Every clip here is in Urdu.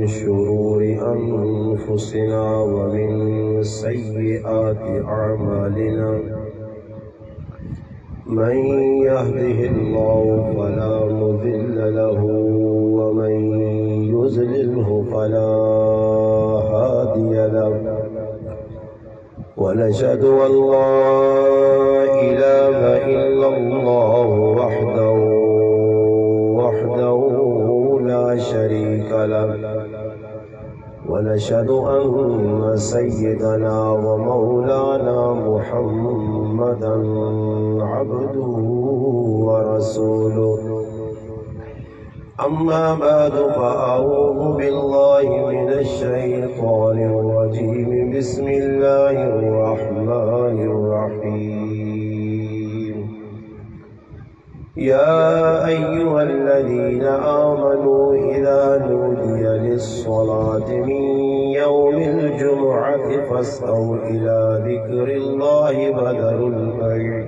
شرور أنفسنا ومن سيئات أعمالنا من يهده الله فلا مضل له ومن يضلله فلا هادي له ونشهد أن لا إله إلا الله وحده لا شريك له ونشهد أن سيدنا ومولانا محمدا عبده ورسوله أما بعد فأعوذ بالله من الشيطان الرجيم بسم الله الرحمن الرحيم يا أيها الذين آمنوا إذا نودي للصلاة من يوم الجمعة فاسعوا إلى ذكر الله وذروا البيع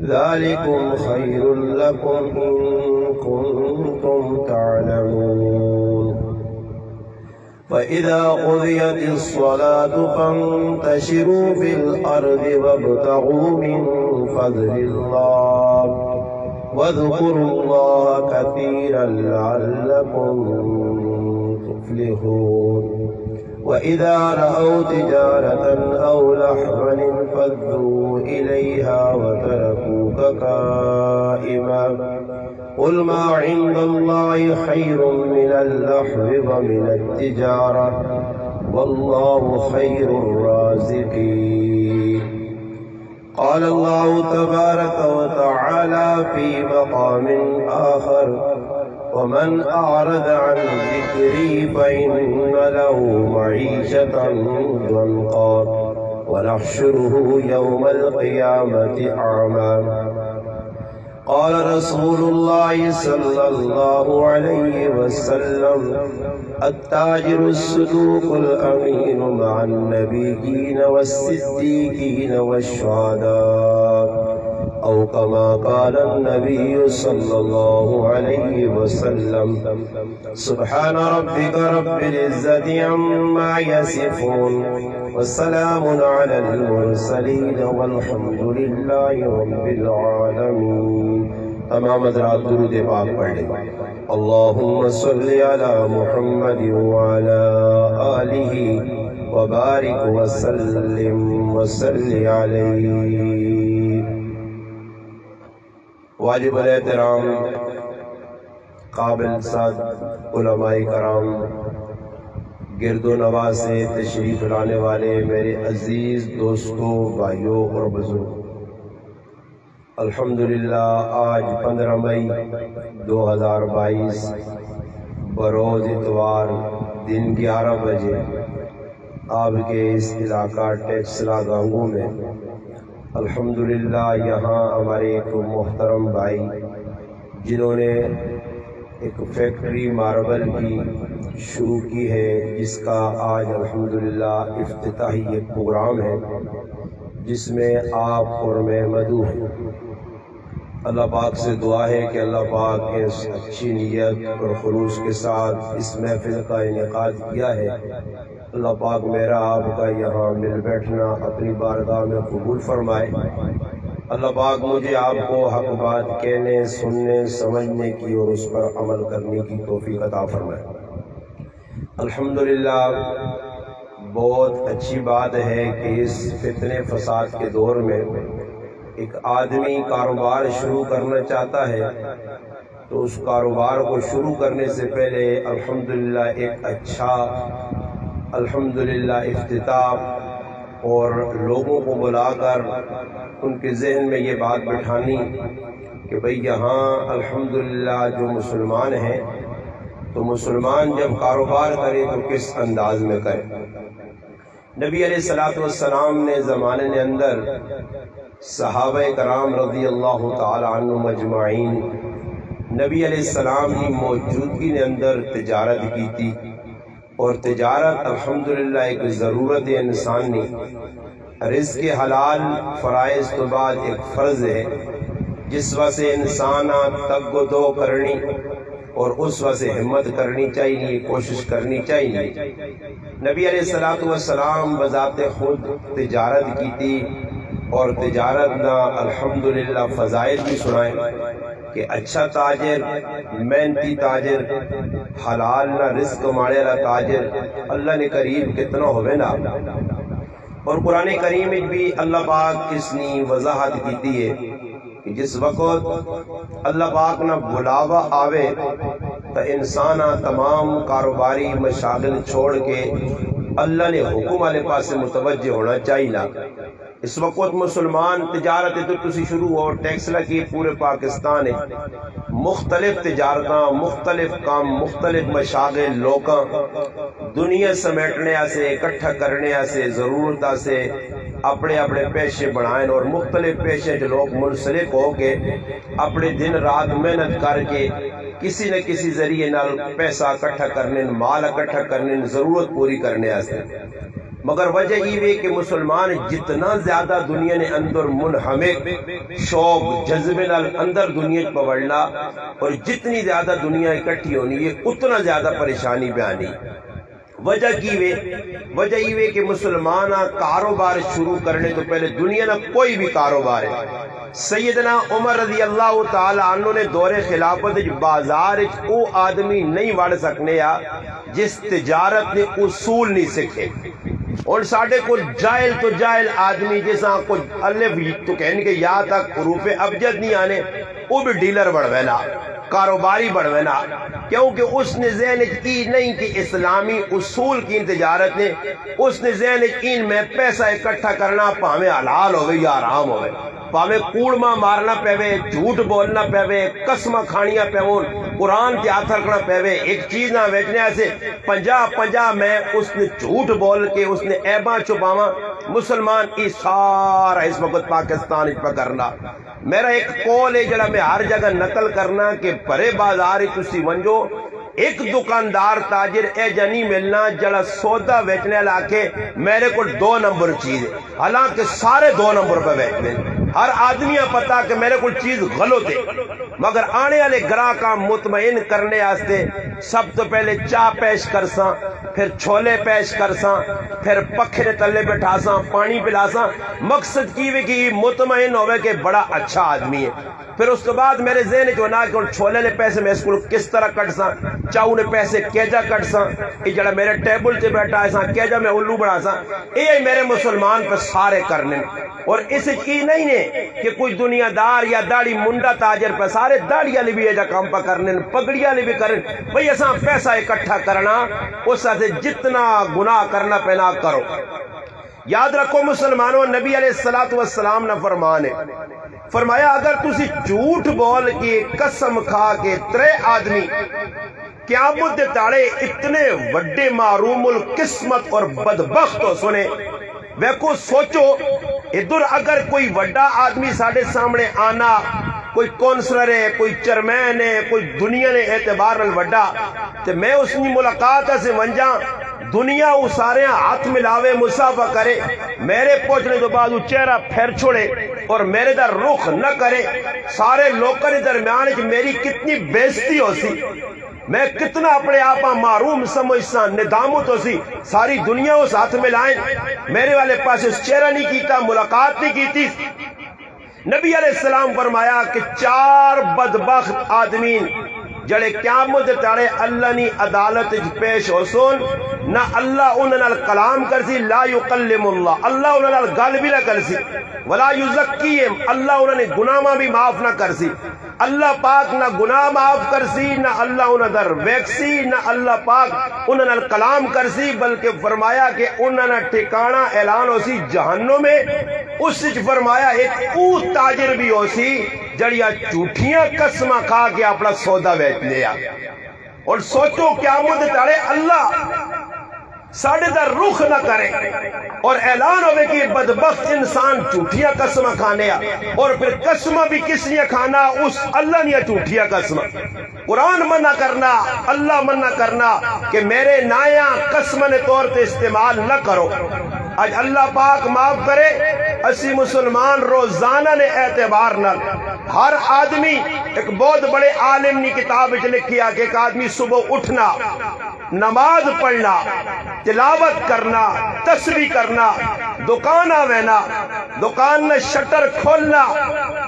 ذلكم خير لكم إن كنتم تعلمون فإذا قضيت الصلاة فانتشروا في الأرض وابتغوا من فضل الله واذكروا الله كثيرا لعلكم تفلحون وإذا رأوا تجارة أو لهوا انفضوا إليها وتركوك قائما قل ما عند الله خير من اللهو ومن التجارة والله خير الرازقين قال الله تبارك وتعالى في مقام آخر ومن أعرض عن ذكري فإن له معيشة ضنكا ونحشره يوم القيامة أعمى قال رسول الله صلى الله عليه وسلم التاجر الصدوق الأمين مع النبيين والصديقين والشهداء أو كما قال النبي صلى الله عليه وسلم سبحان ربك رب العزة عما يصفون والسلام على المرسلين والحمد لله رب العالمين تمام حضرات درود پاک پڑھ لیں اللهم صل على محمد وعلى آله وبارك وسلم وصل عليه واجب الاحترام قابل سعد علماء کرام گرد و نواز سے تشریف لانے والے میرے عزیز دوستوں بھائیوں اور بزرگوں الحمدللہ آج 15 مئی 2022 بروز اتوار دن 11 بجے آپ کے اس علاقہ ٹیکسلا گانگو میں الحمدللہ یہاں ہمارے ایک محترم بھائی جنہوں نے ایک فیکٹری ماربل کی شروع کی ہے جس کا آج الحمدللہ افتتاحی ایک پروگرام ہے جس میں آپ اور میں مدعو ہیں اللہ پاک سے دعا ہے کہ اللہ پاک اس اچھی نیت اور خلوص کے ساتھ اس محفل کا انعقاد کیا ہے اللہ پاک میرا آپ کا یہاں مل بیٹھنا اپنی بارگاہ میں قبول فرمائے اللہ پاک مجھے آپ کو حق بات کہنے سننے سمجھنے کی اور اس پر عمل کرنے کی توفیق عطا فرمائے الحمدللہ بہت اچھی بات ہے کہ اس فتنے فساد کے دور میں ایک آدمی کاروبار شروع کرنا چاہتا ہے تو اس کاروبار کو شروع کرنے سے پہلے الحمدللہ ایک اچھا الحمدللہ افتتاح اور لوگوں کو بلا کر ان کے ذہن میں یہ بات بٹھانی کہ بھئی یہاں الحمدللہ جو مسلمان ہیں تو مسلمان جب کاروبار کرے تو کس انداز میں کرے نبی علیہ السلام نے زمانے کے اندر صحابہ کرام رضی اللہ تعالی عنہم اجمعین نبی علیہ السلام کی موجودگی کے اندر تجارت کی تھی اور تجارت الحمدللہ ایک ضرورت انسانی رزق حلال فرائض تو بعد ایک فرض ہے جس وجہ سے انسان تگ و دو کرنی اور اس وقت سے ہمت کرنی چاہیے، کوشش کرنی چاہیے۔ نبی علیہ السلام بذات خود تجارت کی تھی، اور تجارت نہ الحمدللہ فضائل بھی سنائے کہ اچھا تاجر، محنتی تاجر، حلال نہ رزق ماڑے والا تاجر اللہ نے قریب کتنا ہوئے نا۔ اور قرآن کریم میں بھی اللہ پاک اس نے وضاحت کیتی ہے کہ جس وقت اللہ پاک نہ بلاوا آوے تو انسان تمام کاروباری مشاغل چھوڑ کے اللہ نے حکم والے پاس متوجہ ہونا چاہیے نا۔ اس وقت مسلمان تجارت تو تسی شروع ہو ٹیکس لگی پورے پاکستان ہے، مختلف تجارتاں، مختلف کام، مختلف مشاغل لوکاں دنیا سمیٹنے سے، اکٹھا کرنے سے، ضرورت سے اپنے اپنے پیشے بنائیں، اور مختلف پیشے جو لوگ منسلک ہو کے اپنے دن رات محنت کر کے کسی نہ کسی ذریعے نال پیسہ اکٹھا کرنے، مال اکٹھا کرنے، ضرورت پوری کرنے سے۔ مگر وجہ یہ ہے کہ مسلمان جتنا زیادہ دنیا نے اندر منہمک شوق جذبے نال اندر دنیا پوڑنا، اور جتنی زیادہ دنیا اکٹھی ہونی ہے اتنا زیادہ پریشانی پہ آنی۔ وجہ یہ ہے کہ مسلمان کاروبار شروع کرنے تو پہلے دنیا نہ کوئی بھی کاروبار ہے۔ سیدنا عمر رضی اللہ تعالی عنہ نے دور خلافت بازار او آدمی نہیں وڑ سکنے جس تجارت نے اصول نہیں سکھے، اور ساڑھے کو جائل تو جائل آدمی جیسا کو الف تو کہنے کے یا تک حروف ابجد نہیں آنے، وہ بھی ڈیلر بڑھوینا، کاروباری بڑھوینا، کیونکہ اس نے ذہن کی نہیں کہ اسلامی اصول کی تجارت نے، اس نے ذہن کی میں پیسہ اکٹھا کرنا پاہمیں حلال ہوئے یا حرام ہوئے، پاہمیں کوڑما مارنا پیوے، جھوٹ بولنا پیوے، قسمہ کھانیاں پیون، قرآن کے ہاتھ رکھنا پیوے، ایک چیز نہ بیچنے سے 50 میں اس نے جھوٹ بول کے اس نے عیباں چھپاواں۔ مسلمان ای سارا اس وقت پاکستان پر کرنا۔ میرا ایک قول ہے جڑا میں ہر جگہ نقل کرنا کہ بڑے بازار تسی ونجو، ایک دکاندار تاجر اے جانی ملنا جڑا سودا بیچنے لا کے میرے کو 2 نمبر چیز ہے، حالانکہ سارے 2 نمبر پہ بیچنے، ہر آدمی پتا کہ میرے کو چیز غلط ہے، مگر آنے والے گراہ کا مطمئن کرنے آستے سب تو پہلے چاہ پیش کرساں، پھر چھولے پیش کرساں، پھر پکھے تلے بٹھاساں، پانی پلاساں، مقصد کی بھی کہ مطمئن ہوئے کہ بڑا اچھا آدمی ہے۔ پھر اس کے بعد میرے ذہن جو نہ کہ چھولے نے پیسے میں اس کو کس طرح کٹ ساں، چاہوں نے پیسے کیجا کٹ ساں، یہ جڑا میرے ٹیبل تے بیٹھا ہے ساں کیجا میں الو بڑھا ساں، یہ میرے مسلمان پہ سارے کرنے۔ اور اس کی نہیں نے کہ کوئی دنیا دار یا داڑھی منڈا تاجر پہ سارے داڑھی والی بھی ایجا کام پہ کرنے، پگڑی والی بھی کرنے، بھئی ایسا پیسہ اکٹھا کرنا اس سے جتنا گناہ کرنا پینا کرو۔ یاد رکھو مسلمانوں، نبی علیہ السلام نے فرمایا اگر تسی جھوٹ بول کے قسم کھا کے 3 آدمی قیامت دے تاڑے اتنے وڈے معروم القسمت اور بدبخت ہو سنے، ویکو سوچو ادھر اگر کوئی وڈا آدمی ساڑھے سامنے آنا، کوئی کونسلر ہے، کوئی چیئرمین ہے، کوئی دنیا نے اعتبار نال وڈا، تو میں اس کی ملاقات سے ونجا، دنیا وہ سارے ہاتھ ملاوے مسافہ کرے، میرے پہنچنے تو بعد وہ چہرہ پھیر چھوڑے اور میرے در رخ نہ کرے، سارے لوگوں کے درمیان کہ میری کتنی بےزتی ہو سی، میں کتنا اپنے آپا معروم سمجھساں، ندامت ہو سی، ساری دنیا اس ہاتھ ملائیں، میرے والے پاس اس چہرہ نہیں کیتا، ملاقات نہیں کیتی۔ نبی علیہ السلام فرمایا کہ 4 بدبخت آدمین جڑے قیامت تاڑے اللہ نی عدالت پیش ہو سن، نہ اللہ انہاں نال کلام کرسی، لا یکلم اللہ انہاں نال گل بھی نہ کرسی، ولا یزکیہم اللہ انہاں نے گناہ بھی معاف نہ کرسی، اللہ پاک نہ گناہ معاف کرسی، نہ اللہ انہاں در ویکسی، نہ اللہ پاک انہاں نال کلام کرسی، بلکہ فرمایا کہ انہاں نہ ٹھکانہ اعلان ہو سی جہنم میں۔ اس وچ فرمایا ایک او تاجر بھی ہو سی جڑیا جھوٹیاں قسماں کھا کے اپنا سودا بیچنے آ، اور سوچو قیامت تاڑے اللہ ساڑھے در رخ نہ کرے اور اعلان ہوئے کہ بدبخت انسان جھوٹیاں قسمہ کھانے آ، اور پھر قسمہ بھی کس لیے کھانا، اس اللہ نے جھوٹیاں قسمہ۔ قرآن منع کرنا، اللہ منع کرنا کہ میرے نایاں قسمہ نے طور تے استعمال نہ کرو۔ اج اللہ پاک معاف کرے اسی مسلمان روزانہ نے اعتبار نال ہر آدمی ایک بہت بڑے عالم نے کتاب لکھیا کہ ایک آدمی صبح اٹھنا، نماز پڑھنا، تلاوت کرنا، تسبیح کرنا، دکان آوینا، دکان میں شٹر کھولنا،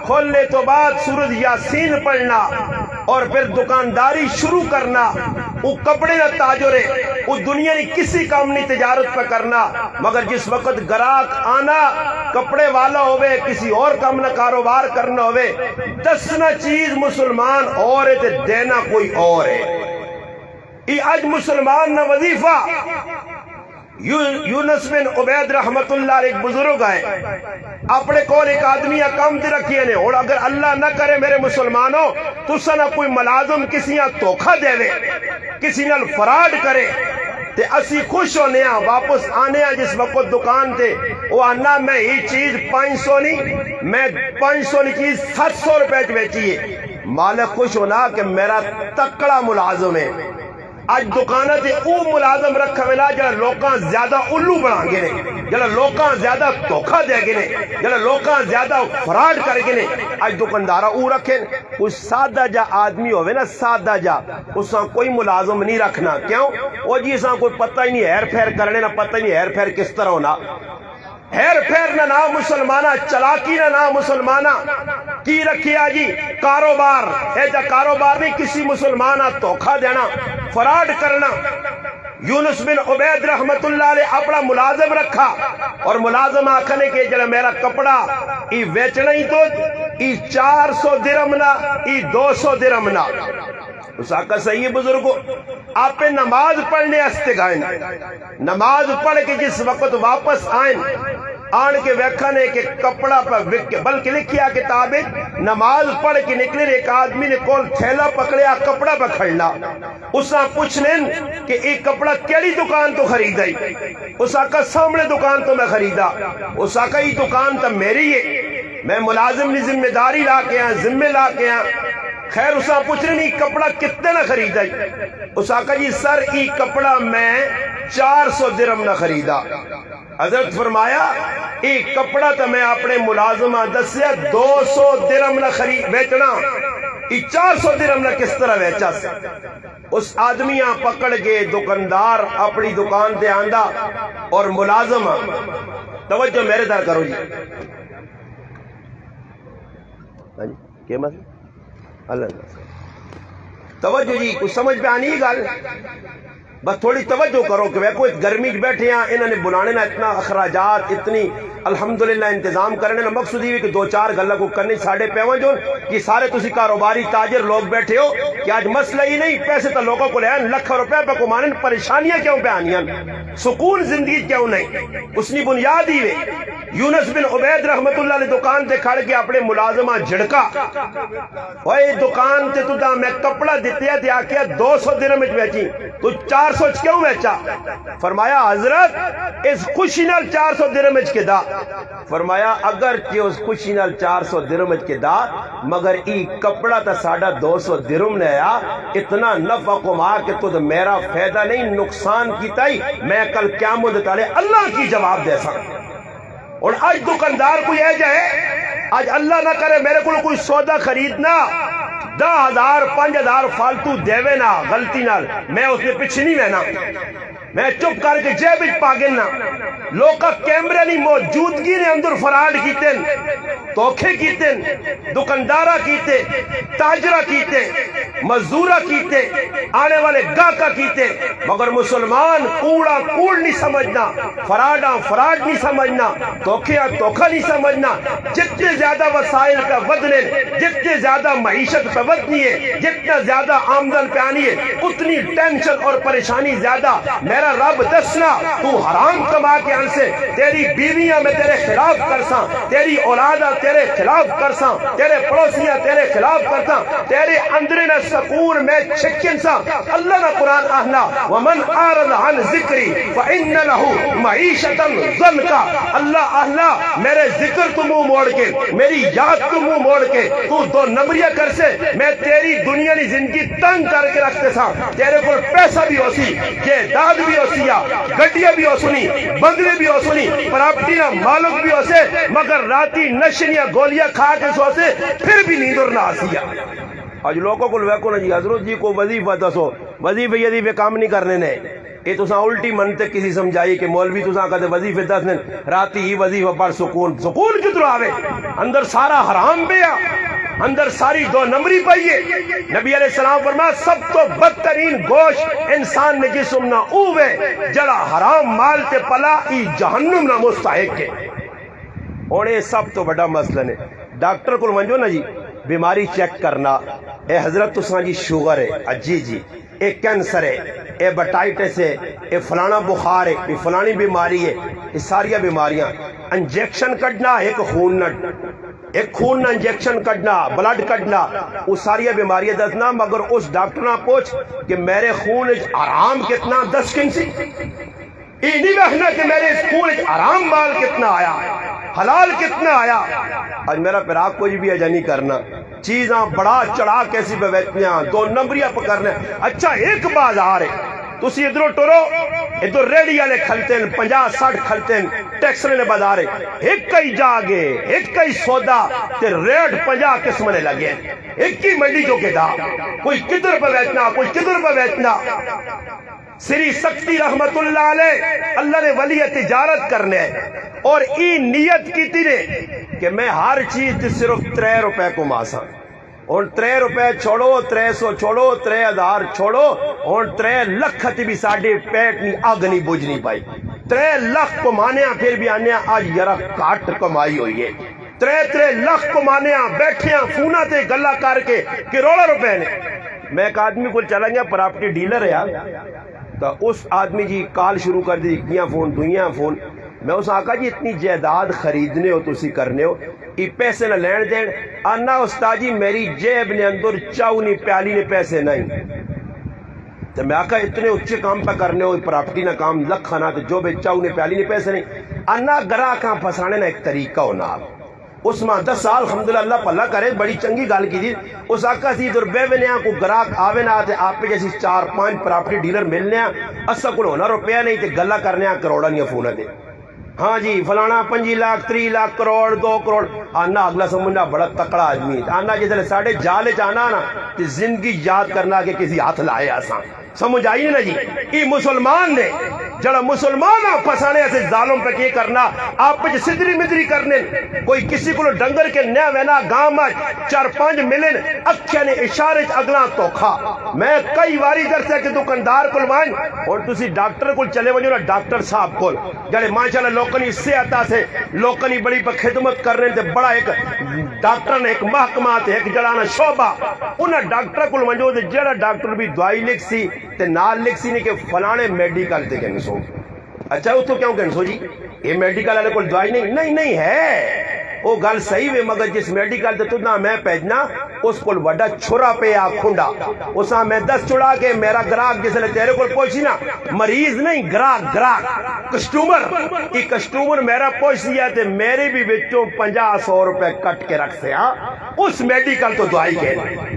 کھولنے تو بعد سورۃ یاسین پڑھنا اور پھر دکانداری شروع کرنا، وہ کپڑے نہ تاجرے، وہ دنیا کی کسی کام نہیں تجارت پہ کرنا، مگر جس وقت گراہک آنا کپڑے والا ہوئے کسی اور کام نہ کاروبار کرنا ہوئے، دسنا چیز مسلمان اور ہے تے دینا کوئی اور ہے۔ یہ اج مسلمان نہ وظیفہ یونس بن عبید رحمت اللہ علیہ ایک بزرگ آئے اپنے کول ایک آدمی کام تے رکھیے نے، اور اگر اللہ نہ کرے میرے مسلمانوں تو سنا کوئی ملازم کسی نہ دھوکھا دے دے، کسی نال فراڈ کرے تے اسی خوش ہونے ہاں، واپس آنے ہاں جس وقت دکان تے وہ آنا میں یہ چیز 500 نہیں، میں 500 نہیں چیز 700 روپے بیچیے، مالک خوش ہونا کہ میرا تکڑا ملازم ہے۔ آج دکانہ تے او ملازم رکھا ملا جڑا لوکاں زیادہ الو بنا گے نے، جڑا لوکاں زیادہ دھوکھا دے گے نے، جڑا لوکاں زیادہ فراڈ کر گے نے، آج دکاندارہ او رکھیں۔ کوئی سادہ جا آدمی ہوئے نا، سادہ جا، اس سے کوئی ملازم نہیں رکھنا، کیوں؟ وہ جی سے کوئی پتہ ہی نہیں ہیر پھیر کرنے، نہ پتہ ہی نہیں ہیر پھیر کس طرح ہونا، ہیر پھیر نہ نام مسلمانہ، چلاکی نہ نام مسلمانہ، کی رکھیا جی کاروبار، ایجا کاروبار نہیں کسی مسلمانہ دھوکھا دینا، فراڈ کرنا۔ یونس بن عبید رحمت اللہ علیہ اپنا ملازم رکھا اور ملازم آکھنے کے جڑا میرا کپڑا ای ویچنا ہی تو ای 400 درہم نہ ای 200 درہم نہ۔ اس آقا صحیح بزرگو آپ پہ نماز پڑھنے ہستے گائیں، نماز پڑھ کے جس وقت واپس آئیں آن کے ویکھنے کے کپڑا پر بلکہ لکھیا کتابیں نماز پڑھ کے نکلے ایک آدمی نے کول تھیلا پکڑیا کپڑا پہ کھڑنا، اس نے پوچھنے کہ یہ کپڑا کیڑی دکان تو خریدا ہی؟ اس آقا سامنے دکان تو میں خریدا۔ اس آقا یہ دکان تو میری ہے، میں ملازم نے ذمہ داری لا کے ہیں، ذمہ لا کے ہیں۔ خیر اس نے پوچھنے نہیں کپڑا کتنے نہ خریدا ہی؟ اس آقا جی سر یہ کپڑا میں 400 درہم نہ خریدا۔ حضرت فرمایا یہ کپڑا تو میں اپنے ملازمہ دسیا 200 درہم نہ بیچنا، یہ 400 درہم نہ کس طرح بیچا سے؟ اس آدمیاں پکڑ کے دکاندار اپنی دکان تے آندا اور ملازمہ، توجہ میرے در کرو جی، کیا مسئلہ؟ اللہ توجہ جی، کچھ سمجھ پہ آنی ہی گل، بس تھوڑی توجہ کرو کہ وہ کوئی گرمی بیٹھے ہیں، انہوں نے بلانے نہ اتنا اخراجات اتنی الحمدللہ انتظام کرنے نہ، مقصود یہ کہ 2-4 گلہ کو کرنے ساڑھے پیوہ جو کہ سارے تسی کاروباری تاجر لوگ بیٹھے ہو کہ آج مسئلہ ہی نہیں پیسے تو لوگوں کو لے آئیں لکھ روپے پہ کمانے، پریشانیاں کیوں پہ آنیاں، سکون زندگی کیوں نہیں؟ اس نے بنیاد ہی ہوئے یونس بن عبید رحمت اللہ علیہ دکان تے کھڑ کے اپنے ملازمہ جھڑکا، اوے دکان تے تو دا میں کپڑا دیتے ہیں تے آکیا 200 درہم وچ بیچی، تو 400 کیوں بیچا؟ فرمایا حضرت اس خوشی نال 400 درہم وچ کے دا۔ فرمایا اگر کہ اس خوشی نال 400 درہم وچ کے دا، مگر ای کپڑا تا ساڑھا 200 درہم نے آیا، اتنا نفع کما کہ تو میرا فائدہ نہیں نقصان کیتا ہی، میں کل قیامت تالے اللہ کی جواب دے سکتا۔ اور آج دکاندار کوئی ہے جائے، آج اللہ نہ کرے میرے کو کوئی سودا خریدنا 10,000 5,000 فالتو دیوے نا غلطی نال، میں اس نے پیچھے نہیں رہنا، میں چپ کر کے جیب وچ پا گنا۔ لوکا کیمرے نہیں موجودگی نے اندر فراڈ کیتے، دھوکے کیتے، دکاندارہ کیتے، تاجرہ کیتے، مزدورہ کیتے، آنے والے گاہکا کیتے، مگر مسلمان کوڑا کوڑ نہیں سمجھنا، فراڈا فراڈ نہیں سمجھنا، دھوکیاں دھوکا نہیں سمجھنا۔ جتنے زیادہ وسائل پہ ودنے، جتنے زیادہ معیشت پہ ودنی ہے، جتنا زیادہ آمدن پہ آنی ہے، اتنی ٹینشن اور پریشانی زیادہ۔ میرا رب دسنا تو حرام کما کے ان سے تیری بیویاں میں تیرے خلاف کرساں، تیری اولادہ تیرے خلاف کرساں، تیرے پڑوسیاں تیرے خلاف کرساں، تیرے اندر نہ سکون میں چھکن ساں۔ اللہ نہ قرآن آہنا ومن آرد عن ذکری فإن له معیشتا ضنکا، اللہ آہنا میرے ذکر تو منہ موڑ کے، میری یاد تو منہ موڑ کے تو 2 نمبریہ کر سے میں تیری دنیا کی زندگی تنگ کر کے رکھتے سا، تیرے کو پیسہ بھی ہو سی، جائیداد بھی ہو سی، گڈیاں بھی ہو سنی، بنگلے بھی ہو سنی، پراپرٹی نہ مالک بھی ہو سے، مگر راتی نشنیاں گولیاں کھا کے سو سے پھر بھی نیندر نہ آسیا۔ آج لوگوں کو ویکو نا جی حضرت جی کو وظیفہ دسو، وظیفے کام نہیں کرنے نے، یہ تو الٹی منطق کسی سمجھائی کہ مولوی تو کہتے وظیفے دس دن راتی ہی وظیفہ پڑھ، سکون سکون کدھر آوے؟ اندر سارا حرام پیا، اندر ساری دو نمبری پائیے۔ نبی علیہ السلام فرمایا سب تو بدترین گوشت انسان نے جسم نہ اوے جڑا حرام مال تے پلا ای جہنم نہ مستحق ہے۔ اونے سب تو بڑا مسئلہ نے ڈاکٹر کو منجو نا جی بیماری چیک کرنا، اے حضرت تساں جی شوگر ہے، اجی جی اے کینسر ہے، اے ہیپاٹائٹس ہے، اے فلانا بخار ہے، اے فلانی بیماری ہے، یہ ساری بیماریاں انجیکشن کڈنا، ایک خون نہ انجیکشن کڈنا، بلڈ کڈنا، وہ ساری بیماریاں دسنا، مگر اس ڈاکٹر نہ پوچھ کہ میرے خون آرام کتنا 10 کن سی، یہ نہیں رکھنا کہ میرے خون آرام مال کتنا آیا، حلال کتنا آیا۔ آج میرا پیراک کوئی بھی اجا نہیں کرنا، چیزاں بڑا چڑھا کیسی پہ بیٹھیاں، دو نمبریاں پکڑنے۔ اچھا ایک بازار ہے، تسی ادھروں ٹورو، ادھر ریڑی والے کھلتے ہیں 50-60 کھلتے ہیں، ٹیکسرے نے بازار ہے، ایک کئی جاگے ایک کئی سودا تے ریٹ 50 قسم نے لگے، ایک ہی منڈی جو کے دا، کوئی کدھر پہ بیٹھنا کوئی کدھر پہ بیٹھنا۔ سری سکتی رحمت اللہ علیہ، اللہ نے ولی تجارت کرنے اور ای نیت کی تھی نے کہ میں ہر چیز تے صرف 3 روپے کو ماسا، اور 3 روپے چھوڑو، 300 چھوڑو، 3000 چھوڑو، اور 3 لکھ تی بھی ساڑھے پیٹ نہیں آگ نہیں بجھ نہیں پائی، 3 لکھ کو مانیا پھر بھی آنے آج یرا کاٹ کمائی ہوئی ہے، 3 لکھ کو مانیا بیٹھیاں فونہ تے گلہ کر کے کروڑا روپے نے۔ میں ایک آدمی کو چلا گیا پراپرٹی ڈیلر ہے تو اس آدمی جی کال شروع کر دی، کیا فون دویاں فون، میں اس آقا جی اتنی جائیداد خریدنے ہو تسی کرنے ہو، ای پیسے نہ لین دین، آنا استاد جی میری جیب نے اندر چاؤ نہیں پیالی نے پیسے نہیں، تو میں آقا اتنے اچھے کام پہ کرنے ہو، پراپرٹی نہ کام لکھ کھانا تو جو بے چاؤ نے پیالی نے پیسے نہیں، آنا گراہ کہاں پھنسانے نہ ایک طریقہ ہونا۔ اس ماں 10 سال الحمدللہ اللہ پلہ کرے بڑی چنگی گال کی دی، اس آقا سی ادھر بے بنیا کو گراہک آوے نہ آتے، آپ پہ جیسی 4-5 پراپرٹی ڈیلر ملنے ہیں، اسا کو ہونا روپیہ نہیں تے گلہ کرنے ہیں کروڑا نہیں فونہ دے، ہاں جی فلانا 5 لاکھ 3 لاکھ کروڑ 2 کروڑ، آنا اگلا سمجھنا بڑا تکڑا آدمی، آنا جیسے ساڑھے جالے چاہنا نا تے زندگی یاد کرنا کہ کسی ہاتھ لائے آسان، سمجھ آئیے نا جی۔ یہ مسلمان نے جڑا مسلمان پھسانے ایسے ظالم پہ کیے کرنا، آپ پہ صدری مدری کرنے، کوئی کسی کو ڈنگر کے نیا وینا گاں میں 4-5 ملن اکھیا نے اشارے اگلا توکھا۔ میں کئی واری درسے کہ دکاندار کو لوائن اور تسی ڈاکٹر کو چلے وجو نا ڈاکٹر صاحب کو جڑے ماشاءاللہ لوکنی سے آتا سے لوکنی بڑی پہ خدمت کرنے تے بڑا ایک ڈاکٹر نے ایک محکمہ تے ایک جڑانا شعبہ انہیں ڈاکٹر کو وجو تے جڑا ڈاکٹر بھی دوائی لکھ سی تے نال لکھ سی نہیں کہ فلانے میڈیکل تے کینسو۔ اچھا وہ تو کیوں کینسو جی یہ میڈیکل والے کو دوائی نہیں ہے، وہ گل صحیح ہے، مگر جس میڈیکل تے تو نہ میں بھیجنا اس کو وڈا چھرا پہ آ کھنڈا، اسا میں 10 چڑا کے میرا گراہک جس لئے تیرے کو پوچھی نا، مریض نہیں گراہک کسٹومر، یہ کسٹومر میرا پوچھ دیا تے میرے بھی بچوں 50-100 روپے کٹ کے رکھ سے ہاں اس میڈیکل تو دوائی کے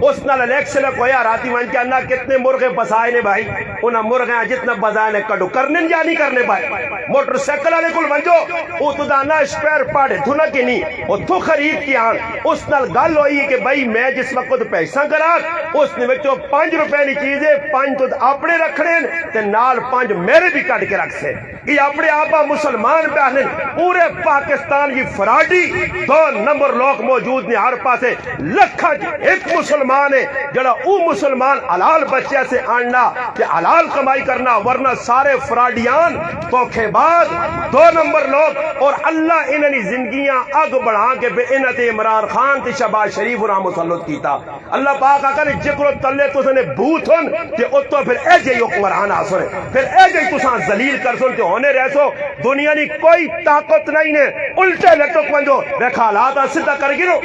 اس نال الیکشن کویا راتی مان کے انہا کتنے مرغے بسائے نے بھائی، انہا مرغے جتنا بسائے نے کٹو کرنے یا نہیں کرنے بھائی، موٹر سیکل آنے کل منجو او تو دانا اسپیر پاڑے دھونا کی نہیں وہ تو خرید کی آن، اس نال گل ہوئی کہ بھائی میں جس وقت پیسہ کراک اس نے بچوں 5 روپے نہیں چیزیں 5 تو اپنے رکھنے تے نال 5 میرے بھی کٹ کے رکھ سے، یہ اپنے آپا مسلمان پہنے پورے پاکستان کی فراڈی 2 نمبر لوگ موجود نے ہر پاسے، لکھا ایک مسلمان ہے جڑا او مسلمان حلال بچے سے آننا کہ حلال کمائی کرنا، ورنہ سارے فراڈیان دھوکے باز 2 نمبر لوگ، اور اللہ انہی زندگیاں اگ بڑھا کے بے انت عمران خان تے شہباز شریف راہ مسلط کیتا، اللہ پاک آقا نے جکرو تلے تو سنے بھوتن کہ اتو پھر اے جے حکمران آسنے پھر اے جے تساں ذلیل کر سن تے ہونے رہ سو، دنیا نی کوئی طاقت نہیں نے، الٹے لٹک منجو دیکھا حالات سدھا کر گرو،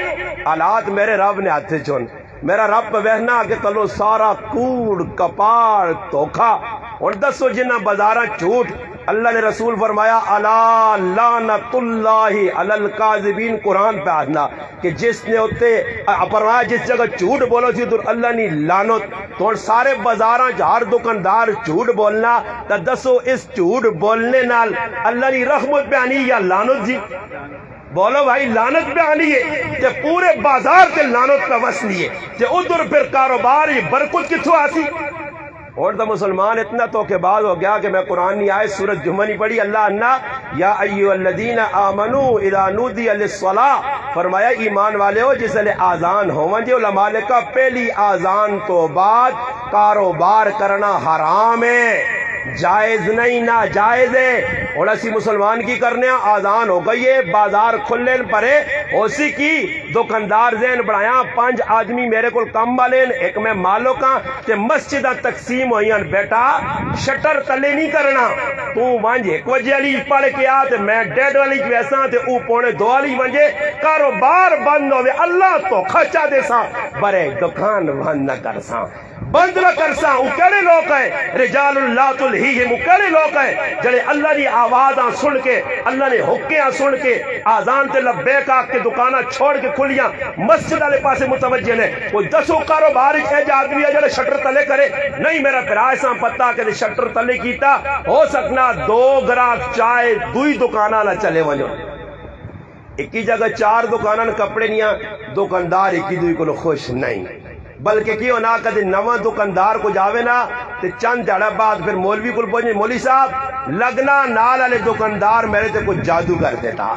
حالات میرے رب نے ہاتھ چون، میرا رب وہنا کہ تلو سارا کوڑ کپاڑ دھوکھا اور دسو جنہ بازاراں جھوٹ اللہ نے رسول فرمایا الا لعنت اللہ علی الکاذبین قرآن پہ آنا کہ جس نے ہوتے فرمایا جس جگہ جھوٹ بولو تھی تو اللہ نے لعنت تو سارے بازاراں ہر دکاندار جھوٹ بولنا تو دسو اس جھوٹ بولنے نال اللہ نے رحمت پہ آنی یا لعنت جی بولو بھائی لعنت پہ آنی ہے تے پورے بازار تے لعنت پہ وسنی ہے تے ادھر پھر کاروبار برکت کتھوں آسی اور تو مسلمان اتنا تو کے بعد ہو گیا کہ میں قرآن نہیں آئے سورۃ جمعہ نہیں پڑھی اللہ انا یا ایھا الذین آمنوا اذا نودی للصلاۃ فرمایا ایمان والے ہو جس لے آذان ہون جے علماء نے کہا پہلی آذان تو بعد کاروبار کرنا حرام ہے جائز نہیں ناجائز ہے اور اسی مسلمان کی کرنے آذان ہو گئی ہے بازار کھلے پرے اسی کی دکاندار ذہن بڑھایا 5 آدمی میرے کو کم والے ایک میں مالو کا تے مسجدہ تقسیم ہوئی بیٹا شٹر تلے نہیں کرنا تو وانج 1 بجے والی پڑھ کے آ تے میں 1:30 والی ویسا تے او 1:45 والی ونجے کاروبار بند ہوے اللہ تو کھچا دے سا برے دکان بند نہ کر سا بند نہ کرسا او کہڑے لوگ ہیں رجال اللہ تلہیہم کہڑے لوگ ہیں جڑے اللہ دی آوازاں سن کے اللہ نے حکیاں سن کے آذان تے لبیک آ کے دکاناں چھوڑ کے کھلیاں مسجد والے پاسے متوجہ نے کوئی 10 کاروبار ایک آدمی ہے جڑے شٹر تلے کرے نہیں میرا پھرا ایسا پتہ کہ شٹر تلے کیتا ہو سکنا 2 گراہک چائے 2 دکاناں نہ چلے ونجو ایک ہی جگہ 4 دکاناں کپڑے نیاں دکاندار ایک ہی دوئی کو خوش نہیں بلکہ کیوں نہ کدے نواں دکاندار کو جاوے نا تے چند دہاڑا بعد پھر مولوی کو پہنچے مولوی صاحب لگنا نال والے دکاندار میرے تے کوئی جادو کر دیتا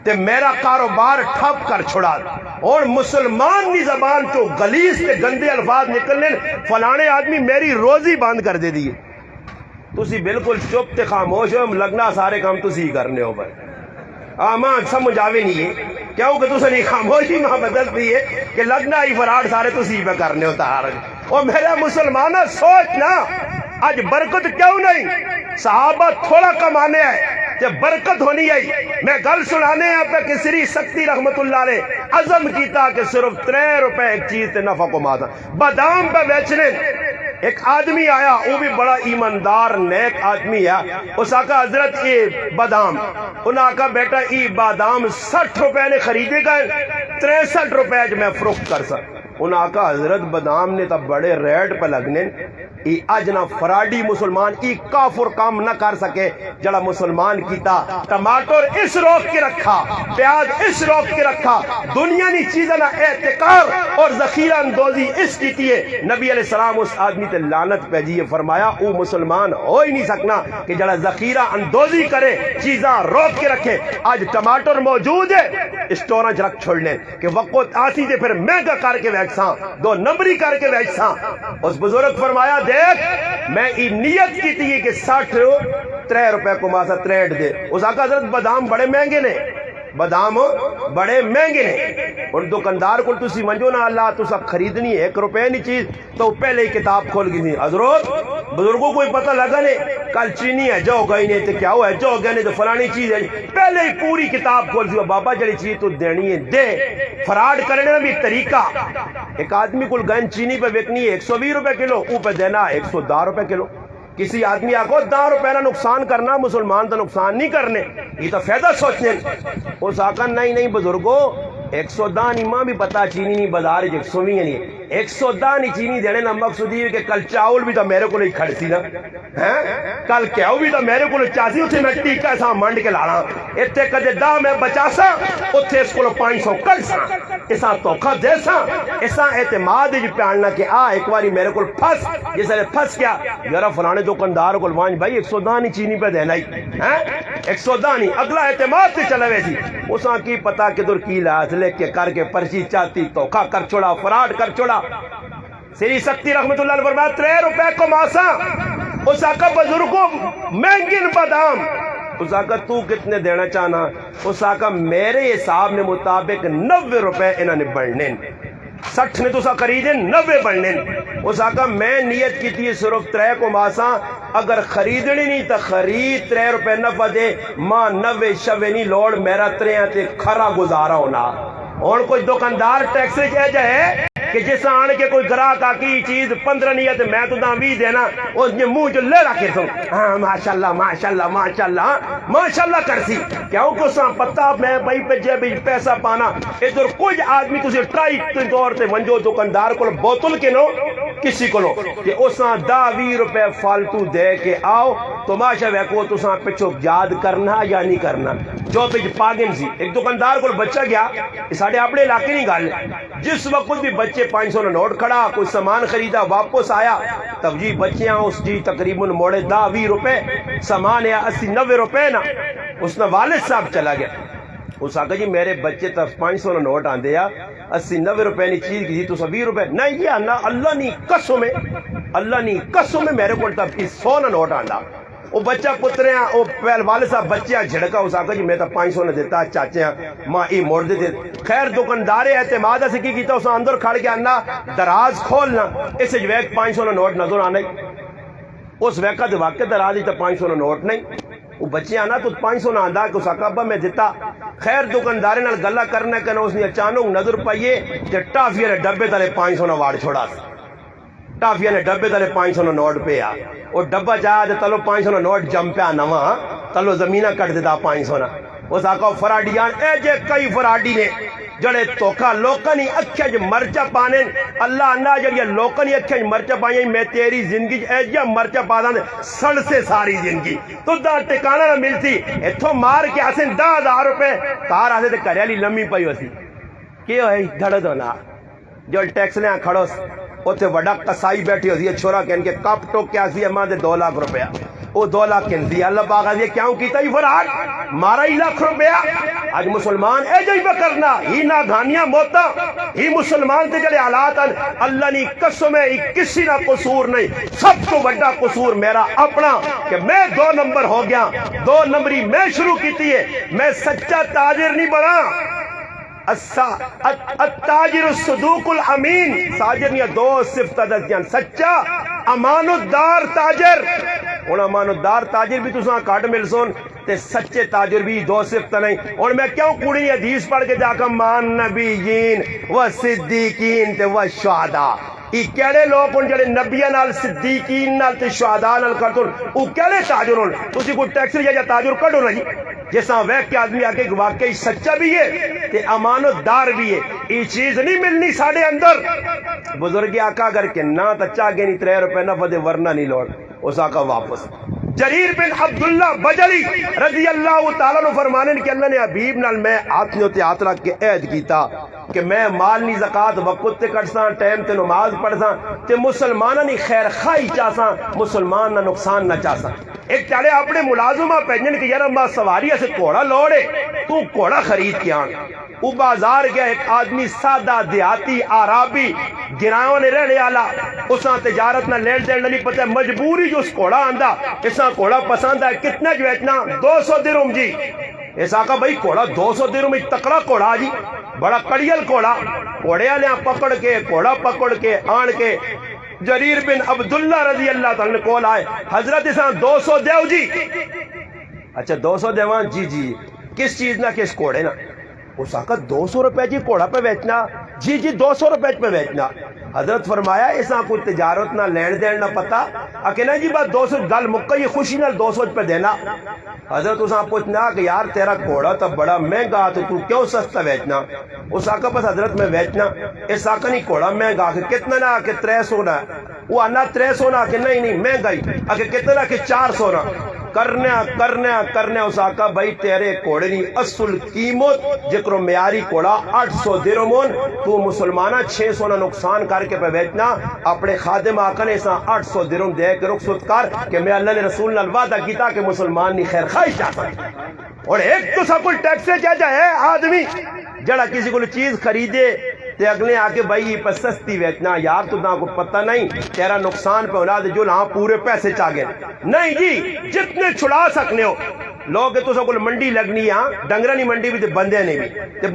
تے میرا کاروبار ٹھپ کر چھڑا اور مسلمان کی زبان تو غلیظ تے گندے الفاظ نکلنے فلانے آدمی میری روزی بند کر دے دی تسی بالکل چپ تے خاموش ہو لگنا سارے کام تسی ہی کرنے ہو بھائی ماں سمجھ آوے نہیں ہے کیوں کہ تسا نہیں خاموشی ماں بدل دی ہے کہ لگنا ہی فراڈ سارے تسی پہ کرنے ہوتا اور میرا مسلمانہ سوچ نا آج برکت کیوں نہیں صحابہ تھوڑا کمانے آئے جب برکت ہونی آئی میں گل سنانے یہاں پہ کہ سری سکتی رحمت اللہ نے عزم کیتا کہ صرف 3 روپے ایک چیز تے نفع کو ماتا بادام پہ بیچنے ایک آدمی آیا وہ بھی بڑا ایماندار نیک آدمی ہے اس آقا حضرت یہ بادام انہوں آقا بیٹا یہ بادام 60 روپے نے خریدے گئے 63 روپے میں فروخت کر سکتا انہوں آقا حضرت بادام نے تب بڑے ریٹ پہ لگنے اج نہ فراڈی مسلمان ای کافر کام نہ کر سکے جڑا مسلمان کیتا ٹماٹر اس روک کے رکھا پیاز اس روک کے رکھا دنیا نی چیزیں نہ احتکار اور ذخیرہ اندوزی اس کیتی ہے نبی علیہ السلام اس آدمی تے لعنت پہ جی فرمایا او مسلمان ہو ہی نہیں سکنا کہ جڑا ذخیرہ اندوزی کرے چیزاں روک کے رکھے آج ٹماٹر موجود ہے اسٹوراں چ رکھ چھوڑنے کہ وقت آسی تے پھر مہنگا کر کے ویچساں 2 نمبری کر کے ویچساں اس بزرگ فرمایا دیکھ میں نیت کی تھی کہ 63 روپے کو ماسا 63 دے اس آقا حضرت بادام بڑے مہنگے نے بادام بڑے مہنگے نے اور دکاندار کو تسی منجو نا اللہ تو سب خریدنی 1 روپے نہیں چیز تو پہلے ہی کتاب کھول گئی حضرت بزرگوں کو پتہ لگا نہیں کل چینی ہے جو گئی نہیں تو کیا ہوا ہے جو گیا نہیں تو فلانی چیز ہے پہلے ہی پوری کتاب کھول دی بابا جڑی چیز تو دینی ہے دے فراڈ کرنے میں بھی طریقہ ایک آدمی کو گن چینی پہ بیکنی ہے 120 روپے کلو اوپر دینا 110 روپے کلو کسی آدمی آگو 10 روپے نہ نقصان کرنا مسلمان تو نقصان نہیں کرنے یہ تو فائدہ سوچنے اس آقا نہیں بزرگوں 110 نہیں ماں بھی پتا چینی نہیں بازار 120 نہیں 110 نہیں چینی دینے نا مقصود یہ کہ کل چاول بھی تو میرے کو نہیں کھڑ سی نا کل کیاؤ بھی تو میرے کو چاسی اتنے میں ٹیکا سا منڈ کے لانا اتنے کدے 10 میں بچا سا اتنے اس کو 500 کر سا ایسا توقع دے سا ایسا اعتماد جی پیاننا کہ ایک باری میرے کو پھس جیسے پھس کیا یارا فلانے دکاندار کو وانج بھائی 110 نہیں چینی پہ دینا ہی 110 نہیں اگلا اعتماد سے چلے ویسی اساں کی پتا کدھر کی لاز لے کے کر کے پرچی چاہتی توقع کر چھوڑا فراڈ کر چھوڑا سری سکتی رحمت اللہ علیہ فرمایا 3 روپے کو ماسا اس آقا بزرگوں مہنگن بادام اس آقا تو کتنے دینا چاہنا اس آقا میرے حساب نے مطابق 90 روپے انہوں نے بڑھنے 60 نے تو سا خریدے 90 بڑھنے اس آقا میں نیت کی تھی صرف 3 کو ماسا اگر خریدنی نہیں تو خرید 3 روپے نفع دے ماں 90 شوے نہیں لوڑ میرا 3 تے کھرا گزارا ہونا اور کوئی دکاندار ٹیکس کہہ جائے کہ جس آن کے کوئی گراہک آکی چیز 15 نہیں ہے تو میں تو داں 20 دینا اس نے منہ جو لے رکھے سو ہاں ماشاءاللہ ماشاءاللہ ماشاءاللہ ماشاءاللہ کرسی کیوں کو ساں پتہ میں بھائی پہ جے بھی پیسہ پانا ادھر کچھ آدمی تُسے ٹرائی طور تے ونجو دکاندار کو بوتل کے نو کسی کو لو کہ اساں 10-20 روپے فالتو دے کے آؤ تماشا ویکو تساں پچھو یاد کرنا یا نہیں کرنا جو پچھ پاگن سی ایک دکاندار کو بچہ گیا ساڑھے اپنے علاقے نہیں گال جس وقت بھی بچے 500 نے نوٹ کھڑا کوئی سامان خریدا واپس آیا تب جی بچیاں اس جی تقریباً موڑے 10-20 روپے سامان یا 80-90 روپے نا اس نے والد صاحب چلا گیا اس آگا جی میرے بچے تب 500 نے نوٹ آن دیا 80-90 روپے نے چیز کی تو 20 روپے نہیں یہ آنا اللہ نہیں قسم میں میرے کو تب 100 نے نوٹ آندا وہ بچہ پترے ہیں وہ پہل والد صاحب بچہ جھڑکا اس آگا جی میں تب 500 نے دیتا چاچے ہیں ماں ای موڑ دیتے خیر دکاندارے اعتماد سے کی کیتا اسے اندر کھڑ کے آنا دراز کھولنا اسے جو ایک 500 نے نوٹ نظر آنا اس وقت واقع دراز ہی تب 500 نے نوٹ نہیں وہ بچے آنا تو 500 نہ آندا کہ اس آقا میں دیتا خیر دکاندارے نال گلہ کرنا کہنا اس نے اچانک نظر پائیے کہ ٹافیہ نے ڈبے تلے 500 نہ واڑ چھوڑا ٹافیہ نے ڈبے تلے 500 نہ نوٹ پہ آ وہ ڈبا جایا دے تلو 500 نہ نوٹ جم پہ آنوا تلو زمینہ کٹ دیتا 500 نہ اس آقا فراڈیان اے جے کئی فراڈی نے جڑے توکا لوکانی اکھے جو مرچہ پانے اللہ اندہ جڑے لوکانی اکھے جو مرچہ پائیں میں تیری زندگی اے جے مرچہ پانا سڑ سے ساری زندگی تو دا ٹکانا نہ ملتی اتھو مار کے آسن 10,000 روپے کار آسے تے کریالی لمبی پائی ہوسی کیوں ہے دھڑ دو نا جو ٹیکس لے کھڑوس اوتے وڈا قصائی بیٹھی ہوسی چھوڑا کہن کے کپ ٹوک کے آسی اما دے 2 لاکھ روپے وہ 2 لاکھ کہنسی اللہ پاک آسی کیوں کیتا ہی فراڈ مارا ہی لاکھ روپے آج مسلمان اے جائی بکرنا ہی نہ گھانیاں موتا ہی مسلمان تے جڑے حالات اللہ نی قسم ہے کسی نہ قصور نہیں سب کو بڑا قصور میرا اپنا کہ میں 2 نمبر ہو گیا 2 نمبری میں شروع کیتی ہے میں سچا تاجر نہیں بنا التاجر الصدوق الامین تاجر نہیں 2 صفت دستیاں سچا امان الدار تاجر اور امان الدار تاجر بھی تساں کاٹ مل سون تے سچے تاجر بھی 2 صفت نہیں اور میں کیوں کوڑی حدیث پڑھ کے جاکا مان نبیین و صدیقین تے و شہداء ای کیڑے لوگ ان جڑے نبیاں نال صدیقین نال تے شہداء نال کرتون او کیڑے تاجر ہون تسی کوئی ٹیکس یا تاجر کڈو نا جی جیسا ویک کے آدمی آکے واقعی سچا بھی ہے تے امان و دار بھی ہے یہ چیز نہیں ملنی ساڑھے اندر بزرگی آقا اگر کہ نہ تچا گے نہیں 3 روپے نہ فدے ورنہ نہیں لوٹ اس آقا واپس جریر بن عبداللہ بجلی رضی اللہ تعالیٰ نے فرمانے کہ اللہ نے حبیب نال میں آتنیوں تے آت رکھ کے عہد کیتا کہ میں مال نی زکاة وقت تے کٹساں ٹائم تے نماز پڑھساں تے مسلمانہ نی خیر خواہی چاہساں مسلمان نہ نقصان نہ چاہساں ایک چالے اپنے ملازمہ پہنجن کہ یار ماں سواری سے کوڑا لوڑے تو کوڑا خرید کے آن وہ بازار گیا ایک آدمی سادہ دیہاتی عربی گرایوں نے رہنے والا اساں تجارت نہ لین دین نہیں پتہ مجبوری جو اس کوڑا آندا اساں کوڑا پسند ہے کتنا جو اتنا 200 درہم جی اس آقا بھائی کوڑا 200 درہم ایک تکڑا کوڑا جی بڑا کڑیل کوڑا کوڑے والے پکڑ کے کوڑا پکڑ کے آن کے جریر بن عبداللہ رضی اللہ تعالیٰ نے کول آئے حضرت اساں 200 دیو جی اچھا 200 دیوان جی جی کس چیز نہ کس کوڑے نا اس آقا 200 روپے جی کوڑا پہ بیچنا جی جی 200 روپے پہ بیچنا حضرت فرمایا اساں کوئی تجارت نہ لین دین نہ پتا اکیلا جی بات 200 گل مکہ یہ خوشی نہ 200 پہ دینا حضرت اساں پوچھنا کہ یار تیرا کوڑا تو بڑا مہنگا تو کیوں سستا بیچنا اس آقا پس حضرت میں بیچنا اس آقا نہیں کوڑا مہنگا کہ کتنا نہ کہ 300 نہ وہ آنا 300 نہ کہ نہیں مہنگائی کہ کتنا کہ 400 نہ کرنے اس آقا بھائی تیرے کوڑے نہیں اصل قیمت جکرو میاری کوڑا 800 درہمون تو مسلمانہ 600 نہ نقصان کر کے پہ بیچنا اپنے خادم آقا نے اساں 800 درہم دے کے رخصت کر کہ میں اللہ نے رسول نے وعدہ کیتا کہ مسلمان نہیں خیر خواہش چاہتا اور ایک تو سب کل ٹیکسے چاہتا ہے آدمی جڑا کسی کو چیز خریدے تے اگلے آکے بھائی پر سستی بیچنا یار تو نہ کو پتہ نہیں تیرا نقصان پہ ہونا دے جو ہاں پورے پیسے چاہ گئے نہیں جی جتنے چھڑا سکنے ہو لوگ کہ تو کول منڈی لگنی ہاں ڈنگرا نہیں منڈی بھی تے بندے نہیں بھی تے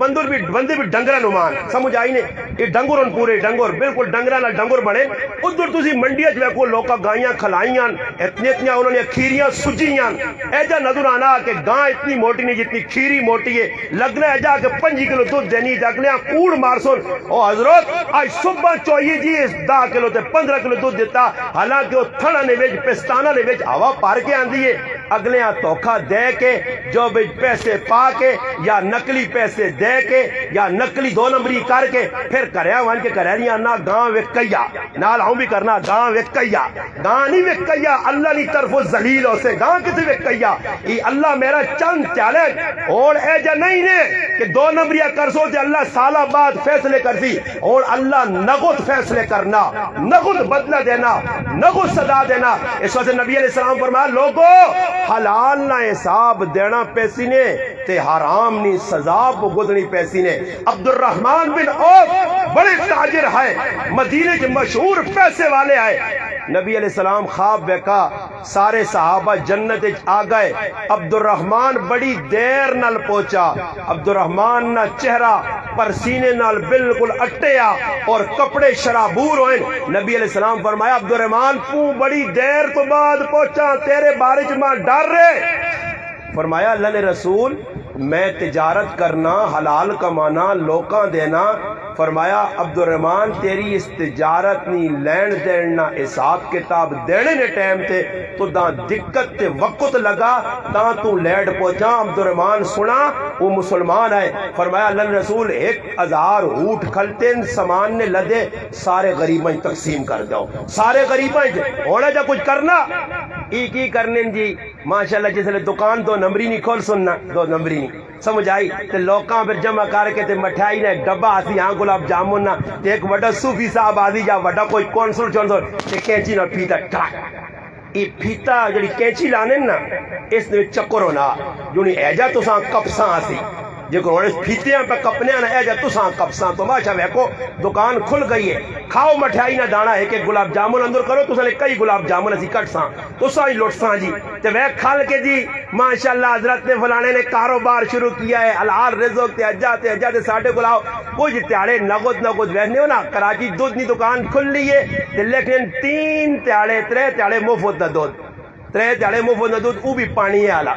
بندے بھی ڈنگرا نمان سمجھ آئی نے یہ ڈنگر پورے ڈنگر بالکل ڈنگرا نال ڈنگر بنے ادھر تسی منڈی وچ ویکھو لوکاں گائیاں کھلائیاں اتنیاں انہوں نے کھیریاں سجیاں ایجا نظر آنا کہ گاں اتنی موٹی نہیں جتنی کھیری موٹی ہے لگنا ہے جا کہ 5 کلو دودھ دینی جاگلیاں کوڑ مارسون او حضرت آج صبح چوئی جی 10 کلو تے 15 کلو دودھ دیتا حالانکہ وہ تھڑا نے وچ پستانہ نے وچ ہوا پار کے آندی ہے اگلیاں دھوکھا دے کے جو بھی پیسے پا کے یا نقلی پیسے دے کے یا نقلی 2 نمبری کر کے پھر کریا وان کے کریا نہیں آنا گاں وکیا نال ہوں بھی کرنا گاں وکیا گاں نہیں وکیا اللہ نہیں طرف ذلیل ہو سے گاں کتے وکیا یہ اللہ میرا چند چیلنج اور اے جا نہیں نے کہ 2 نمبریاں کر سو تے اللہ سالہ بعد فیصلے کر سی اور اللہ نغد فیصلے کرنا نغد بدلہ دینا نغد صدا دینا اس وجہ نبی علیہ السلام فرمایا لوگو حلال نہ حساب دینا پیسی نے تے حرام نہیں سزا بھگتنی پیسی نے عبد الرحمن بن عوف بڑے تاجر ہے مدینے کے مشہور پیسے والے آئے نبی علیہ السلام خواب دیکھا سارے صحابہ جنت آ گئے عبد الرحمن بڑی دیر نال پہنچا عبد الرحمن نہ چہرہ پر سینے نال بالکل اٹیا اور کپڑے شرابور ہوئے نبی علیہ السلام فرمایا عبد الرحمن تو بڑی دیر تو بعد پہنچا تیرے بارے چ ڈر رہے فرمایا اللہ نے رسول میں تجارت کرنا حلال کمانا لوکاں دینا فرمایا عبد الرحمن تیری اس تجارت نہیں لین دینا حساب کتاب دینے نے ٹائم تے تو دا دقت تے وقت لگا تا تو لیٹ پہنچا عبد الرحمن سنا وہ مسلمان ہے فرمایا اللہ نے رسول 1000 اونٹ کھلتے سامان نے لدے سارے غریباں تقسیم کر جاؤ سارے غریباں ہونا جا کچھ کرنا کی کرنے جی ماشاءاللہ جس نے دکان 2 نمبری نہیں کھول سننا 2 نمبری نہیں سمجھ آئی تے لوکاں پھر جمع کر کے تے مٹھائی نے ڈبا آسی ہاں گلاب جامن نہ تے ایک وڈا صوفی صاحب آدھی جا وڈا کوئی کونسل چونسل تے کینچی نہ پیتا ٹرک یہ پھیتا جڑی کینچی لانے نا اس نے چکر ہونا جو نہیں ایجا تو ساں کپساں آسی جے کو پھیتیاں پہ کپنے نا ایجا تو ساں کپساں تو ماشا ویکو دکان کھل گئی ہے کھاؤ مٹھائی نہ دانا ہے کہ گلاب جامن اندر کرو تو ساں کئی گلاب جامن اسی کٹ ساں تو ساں ہی لوٹ ساں جی تے وہ کھل کے جی ماشاءاللہ حضرت نے فلانے نے کاروبار شروع کیا ہے حلال رزق تے اجا تے ساڈے کلاو کچھ تیاڑے نغد ویسنے ہو نا کراچی دودھ کی دکان کھل لی ہے تے لیکن 3 تیاڑے مفت دا دودھ 3 تیاڑے مفت دا دودھ وہ بھی پانی ہے آلا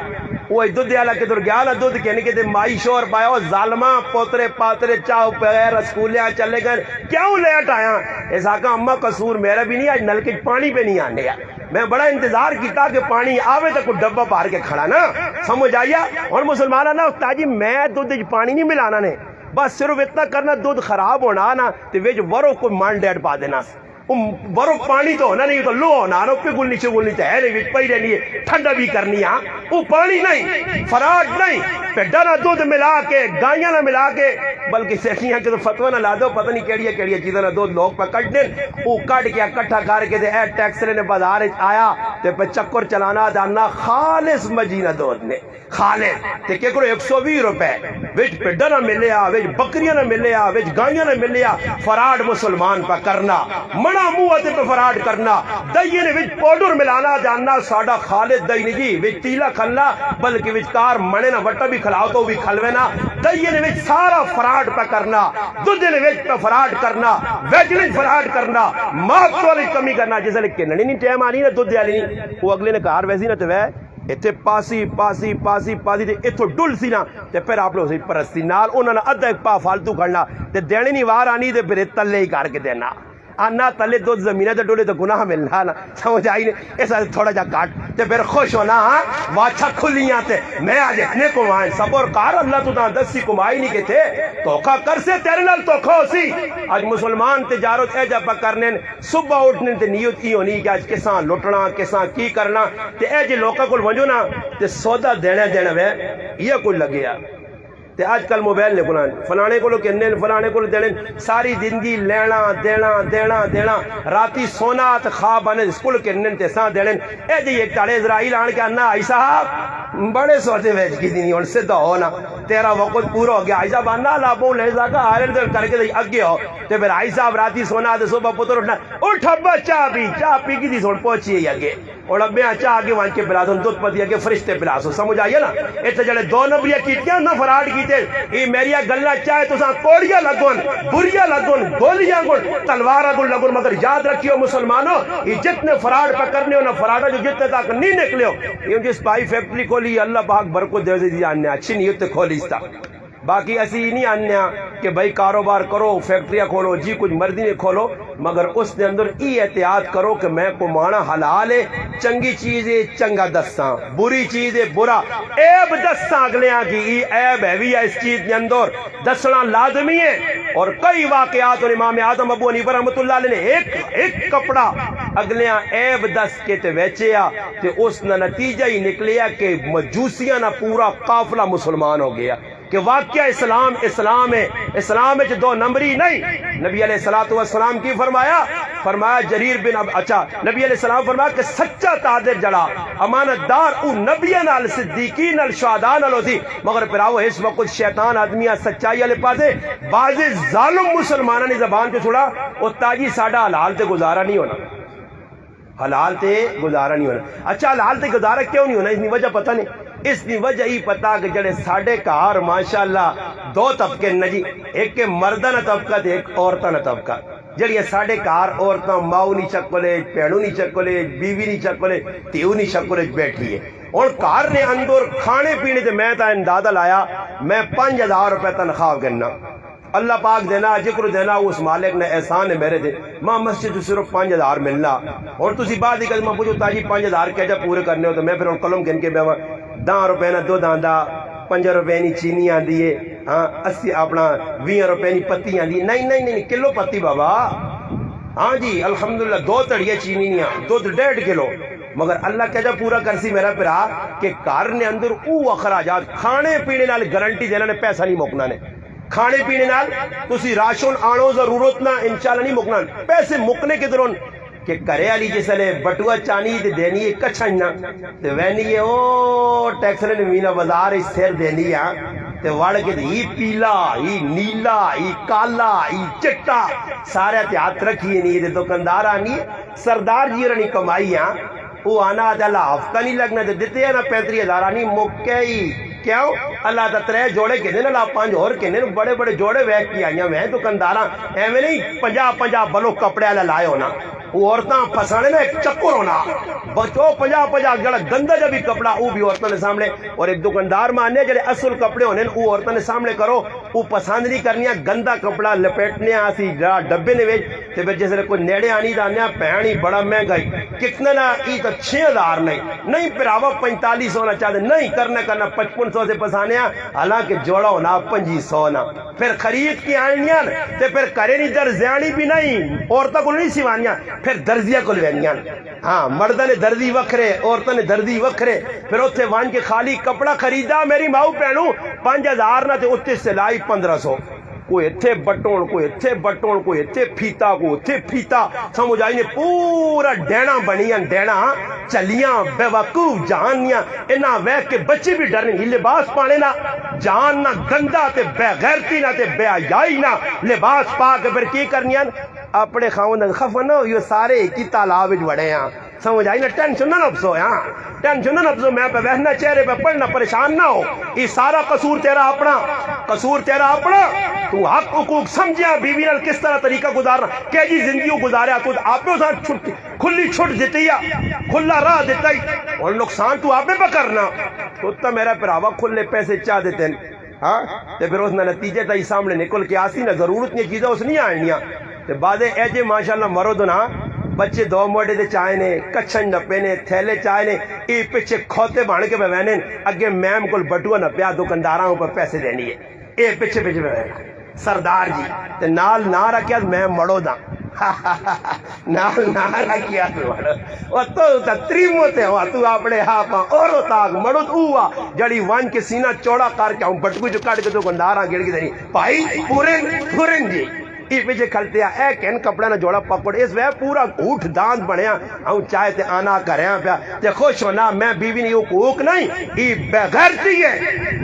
وہ دودھ والا کدھر گیا نا دودھ کہنے کے مائی شور پایا ظالماں پوترے پاترے چاہو پغیر رسکولیاں چلے گئے کیوں لیٹ آیا ایسا کہ اماں قصور میرا بھی نہیں آج نلکے پانی پہ نہیں آنے میں بڑا انتظار کیتا کہ پانی آوے تک ڈبہ پار کے کھڑا نا سمجھ آیا اور مسلمانہ نا تاجی میں دودھ پانی نہیں ملانا نے بس صرف اتنا کرنا دودھ خراب ہونا نا تو ویج ورو کوئی مان ڈیڈ پا دینا برو پانی تو ہونا نہیں تو لو ہونا رو پگلنی چگلنی تو ہے نہیں پئی رہنی ہے ٹھنڈا بھی کرنی ہے وہ پانی نہیں فراڈ نہیں پیڈا نہ دودھ ملا کے گائیاں نہ ملا کے بلکہ سیٹیاں کے تو فتوہ نہ لا دو پتہ نہیں کیڑی چیزیں نہ دودھ لوگ پہ کٹ دیں وہ کٹ کے اکٹھا کر کے اے ٹیکسرے نے بازار آیا تے پہ چکر چلانا دانا خالص مجینہ دودھ نے خالص تے کہ کرو 120 روپے وچ پیڈا نہ ملے آ وچ بکریاں نہ ملے آ وچ گائیاں نہ ملے آ فراڈ مسلمان پہ کرنا منہ پہ فراڈ کرنا دہی نے وچ پاؤڈر ملانا جاننا ساڈا خالد دہی نہیں جی وچ تیلا کھلنا بلکہ وچ کار منے نہ وٹا بھی کھلاؤ تو بھی کھلوے نا دہی نے وچ سارا فراڈ پہ کرنا دودھ نے وچ پہ فراڈ کرنا ویج نے فراڈ کرنا ماں والی کمی کرنا جس لے کننی نہیں ٹائم آنی نا دودھ والی نہیں وہ اگلے نے کار ویسی نہ تے وے اتنے پاسی تے اتھوں ڈل سی نا تے پھر آپ لوگ سی پرستی نال انہوں نے ادھا ایک پا فالتو کھڑنا تے دینے نہیں وار آنی تے پھر تلے ہی کر کے دینا آنا تلے دو زمینہ تے ڈولے تو گناہ ملنا نا سمجھ آئی نہیں ایسا تھوڑا جا کاٹ تے پھر خوش ہونا ہاں واچھا کھلیاں تے میں آج اتنے کمائیں صبر کار اللہ تو تاں 10 کمائی نہیں کے تھے توقع کر سے تیرے نال توقع ہو سی آج مسلمان تجارت اے جا پا کرنے صبح اٹھنے تے نیت ہی ہونی کہ آج کساں لٹنا کساں کی کرنا تے اے جے لوکا کول ونجو نا تے سودا دینا وے یہ کوئی لگیا تے آج کل موبائل نے کلان فلانے کو کہنے فلانے کو دینے ساری زندگی لینا دینا راتی سونا تے خواب آنے اسکول کہنے تے ساں دینے اے جی ایک تاڑے اسرائیل آن کے آنا آئی صاحب بڑے سوچے ویج کی دینی ان سے تو ہونا تیرا وقت پورا ہو گیا آئی صاحب آنا لابوں لہذا کا آرل دل کر کے اگے ہو تے پھر آئی صاحب راتی سونا تے صبح پتر اٹھنا اٹھ ابا چاہ پی کی دی سوڑ پہنچی ہے اگے اور ابے چاہ کے وہاں کے پلاسو دودھ پتی کے فرشتے پلاسو سمجھ آئیے نا اتنے جڑے دو نمبریاں کیتیاں نہ فراڈ کیتے یہ میریا گلا چاہے تو کوڑیاں لگن بریاں لگن گولیاں گن تلوار گن لگن مگر یاد رکھیو مسلمانوں یہ جتنے فراڈ پکڑنے ہو نہ فراڈ جو جتنے تک نہیں نکلے ہو یہ جس پائی فیکٹری کھولی اللہ پاک برکت دے دی آنے اچھی نیت کھولی اس باقی اسی نہیں آنے کہ بھائی کاروبار کرو فیکٹریاں کھولو جی کچھ مرضی میں کھولو مگر اس کے اندر ای احتیاط کرو کہ میں کمانا حلال ہے چنگی چیز ہے چنگا دساں بری چیز ہے برا عیب دساں اگلیاں کی ای عیب ہے بھی ہے اس چیز کے اندر دسنا لازمی ہے اور کئی واقعات اور امام اعظم ابو حنیفہ رحمۃ اللہ علیہ نے ایک کپڑا اگلیاں عیب دس کے تے ویچیا تے اس نہ نتیجہ ہی نکلیا کہ مجوسیاں نہ پورا قافلہ مسلمان ہو گیا کہ واقعہ اسلام ہے اسلام ہے دو نمبری نہیں نبی علیہ السلام کی فرمایا جریر بن اچھا نبی علیہ السلام فرمایا کہ سچا تاجر جڑا امانت دار او نبیاں نال صدیقین نال شہداء نال ہوتی مگر پھر آو اس وقت شیطان آدمیاں سچائی والے پاسے بعض ظالم مسلمانوں نے زبان کو چھوڑا او تاجی ساڈا حلال تے گزارا نہیں ہونا حلال تے گزارا نہیں ہونا اچھا حلال تے گزارا کیوں نہیں ہونا اس کی وجہ پتہ نہیں اس کی وجہ ہی پتا کہ جڑے ساڈے گھر ماشاءاللہ دو طبقے نجی ایک کے مردانہ طبقہ تے ایک عورتانہ طبقہ جڑی ساڈے گھر عورتاں ماؤ نہیں چکولے پیڑو نہیں چکولے بیوی نہیں چکولے تیو نہیں چکولے بیٹھی ہے اور گھر نے اندر کھانے پینے تے میں تا اندازہ لایا میں 5000 روپے تنخواہ کرنا اللہ پاک دینا ذکر دینا اس مالک نے احسان ہے میرے دے ماں مسجد تو صرف 5000 ملنا اور تسی بعد ہی میں پوچھو تاجی 5000 کہجا پورے کرنے ہو تو میں پھر قلم گن کے بیوا 10 روپے نہ دو داندا 5 روپے نی چینی آندی ہے ہاں 80 اپنا 20 روپے نی پتی آندی نہیں کلو پتی بابا ہاں جی الحمدللہ 2 تڑیے چینی نہیں دودھ 1.5 کلو مگر اللہ کہجا پورا کرسی میرا پرا کہ گھر نے اندر او اخراجات کھانے پینے نال گارنٹی دینا نے پیسہ نہیں مکنا نے کھانے پینے نال تسی راشن آنو ضرورت نہ انشاءاللہ نہیں مکنا پیسے مکنے کے درون کہ کرے والی جسے بٹوا چانی تے دینی ہے کچھنا تے وینی ہے او ٹیکس نے مینا بازار اس سر دینی ہے تے وڑ کے ای پیلا ای نیلا ای کالا ای چٹا سارے تے ہاتھ رکھی نہیں تے دکاندار آنی سردار جی رنی کمائی ہے وہ آنا اللہ ہفتہ نہیں لگنا تے دیتے ہیں نا 35000 آنی مکے ہی کیوں اللہ دا 3 جوڑے کے دن اللہ 5 اور کے دن بڑے بڑے جوڑے ویک کی آئیاں میں دکانداراں ایویں نہیں 50 بلو کپڑے والا لائے ہونا وہ عورتاں پھسانے نا ایک چکر ہونا بچو 50 جڑا گندا جا بھی کپڑا وہ بھی عورتوں نے سامنے اور ایک دکاندار ماننے جڑے اصل کپڑے ہونے وہ عورتوں نے سامنے کرو وہ پسند نہیں کرنی گندا کپڑا لپیٹنے اسی ڈبے نے وچ تے پھر جس کوئی نیڑے آنی دانے پہنی بڑا مہنگائی کتنا نا ای تو 6000 نہیں پراوا 4500 نہ چاہتے نہیں کرنا 5500 سے پسانے حالانکہ جوڑا ہونا 2500 نہ پھر خرید کی آنیاں تے پھر کرے نہیں درزیانی بھی نہیں عورتوں کو نہیں سیوانیاں پھر درزیاں کو لینیاں ہاں مردہ نے دردی وکھرے عورتوں نے دردی وکھرے پھر اتنے وان کے خالی کپڑا خریدا میری ماؤ پہنوں 5000 نہ تے اتنے سلائی 1500 کوئی اتھے بٹون کوئی اتھے بٹون کوئی اتھے پھیتا کوئی اتھے پھیتا سمجھ آئی نے پورا ڈینا بنیاں ڈینا چلیاں بے وقوف جہانیاں انہاں ویک کے بچے بھی ڈرنے یہ لباس پانے نا جان نہ گندا تے بے غیرتی نہ تے بے حیائی نہ لباس پا کے پھر کی کرنیاں اپنے خاوند خفا نہ یہ سارے کی تالاب وچ وڑے ہیں سمجھ آئی نا ٹینشن نہ نفسو ہاں ٹینشن نہ نفسو میں پہ بہنا چہرے پہ پڑھنا پریشان نہ ہو یہ سارا قصور تیرا اپنا تو حق حقوق سمجھیا بیوی نال کس طرح طریقہ گزارنا کہ جی زندگی گزاریا تو آپ نے ساتھ کھلی چھٹ دیتی ہے کھلا راہ دیتا ہی اور نقصان تو آپ نے پہ کرنا تو میرا پراوا کھلے پیسے چاہ دیتے ہیں ہاں تے پھر اس نے نتیجے تا ہی سامنے نکل کے آسی نہ ضرورت نہیں چیزیں اس نہیں آنیاں تے بعد ایجے ماشاءاللہ مرد نا بچے 2 موڑے دے چائے نے کچھن نپے نے تھیلے چائے نے ای پیچھے کھوتے بھانے کے بہنے اگے میم کل بٹوا نہ پیا دکانداراں اوپر پیسے دینی ہے اے پیچھے بہنا سردار جی تے نال نہ رکھیا میں مڑو دا نال نہ رکھیا او تو تریمو تے ہوا تو اپنے ہاپاں اور تاگ مڑو ہوا جڑی وان کے سینہ چوڑا کر کے ہوں بٹکو جو کاٹ کے دکانداراں گڑ کے دینی بھائی پورن جی یہ پیچھے کھلتے ہیں اے کہن کپڑا نہ جوڑا پکڑ اس وے پورا اوٹھ داند بنیا ہوں چاہے تے آنا کریا پیا تے خوش ہونا میں بیوی نہیں حقوق نہیں یہ بے غیرتی ہے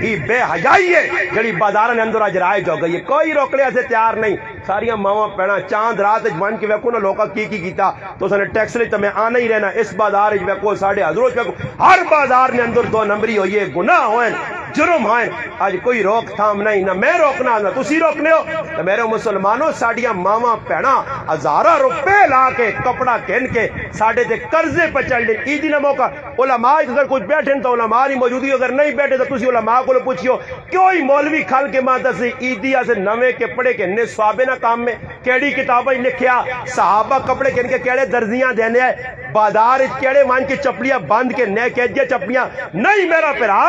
یہ بے حیائی ہے جڑی بازار نے اندر اج رائج ہو گئی ہے کوئی روکنے سے تیار نہیں ساریاں ماواں پینا چاند رات بن کے ویکو نا لوکا کی کیتا تو سنے ٹیکس لے تو میں آنا ہی رہنا اس بازار ویکو ساڑھے حضرت ویکو ہر بازار نے اندر دو نمبری ہوئی ہے گناہ ہوئے جرم ہیں آج کوئی روک تھام نہیں نہ میں روکنا نہ تسی روکنے ہو تو میرے مسلمانوں ساڑیاں ماما پینا ہزارہ روپے لا کے کپڑا کہن کے ساڑھے تے قرضے پہ چل دیں عیدی نہ موقع علماء اگر کچھ بیٹھیں تو علماء نہیں موجودی اگر نہیں بیٹھے تو تسی علماء کو پوچھیو کیوں ہی مولوی کھال کے ماں دسی عیدی سے نوے کے پڑے کے نے سوابے نہ کام میں کیڑی کتابیں لکھیا صحابہ کپڑے کہن کے کیڑے درزیاں دینے آئے بازار کیڑے مان کے چپلیاں باندھ کے نئے کہہ چپلیاں نہیں میرا پھرا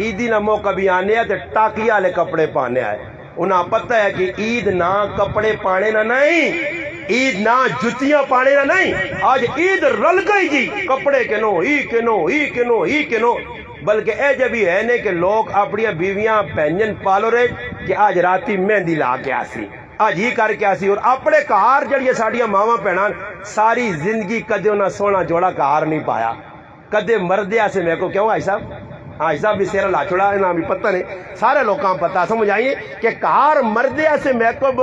عیدی نہ موقع بھی آنے آئے ٹاکیا لے کپڑے پانے آئے انہاں پتہ ہے کہ عید نہ کپڑے پانے نہ نہیں عید نہ جتیاں پانے نہ نہیں آج عید رل گئی جی کپڑے کنو ہی کنو ہی کنو ہی کنو بلکہ اے جب ہی ہے نے کہ لوگ اپنی بیویاں پہنجن پالو رہے کہ آج راتی مہندی لا کے آسی آج ہی کر کے آسی اور اپنے کار جڑیے ساڑیاں ماما پہنان ساری زندگی کدے انہاں سونا جوڑا کار نہیں پایا کدے مردیا سے میں کو کیوں آئی صاحب ہاں صاحب بھی سیرا لا چھوڑا انہاں بھی پتہ نہیں سارے لوگاں پتہ سمجھ آئیے کہ کار مردیا سے میک اپ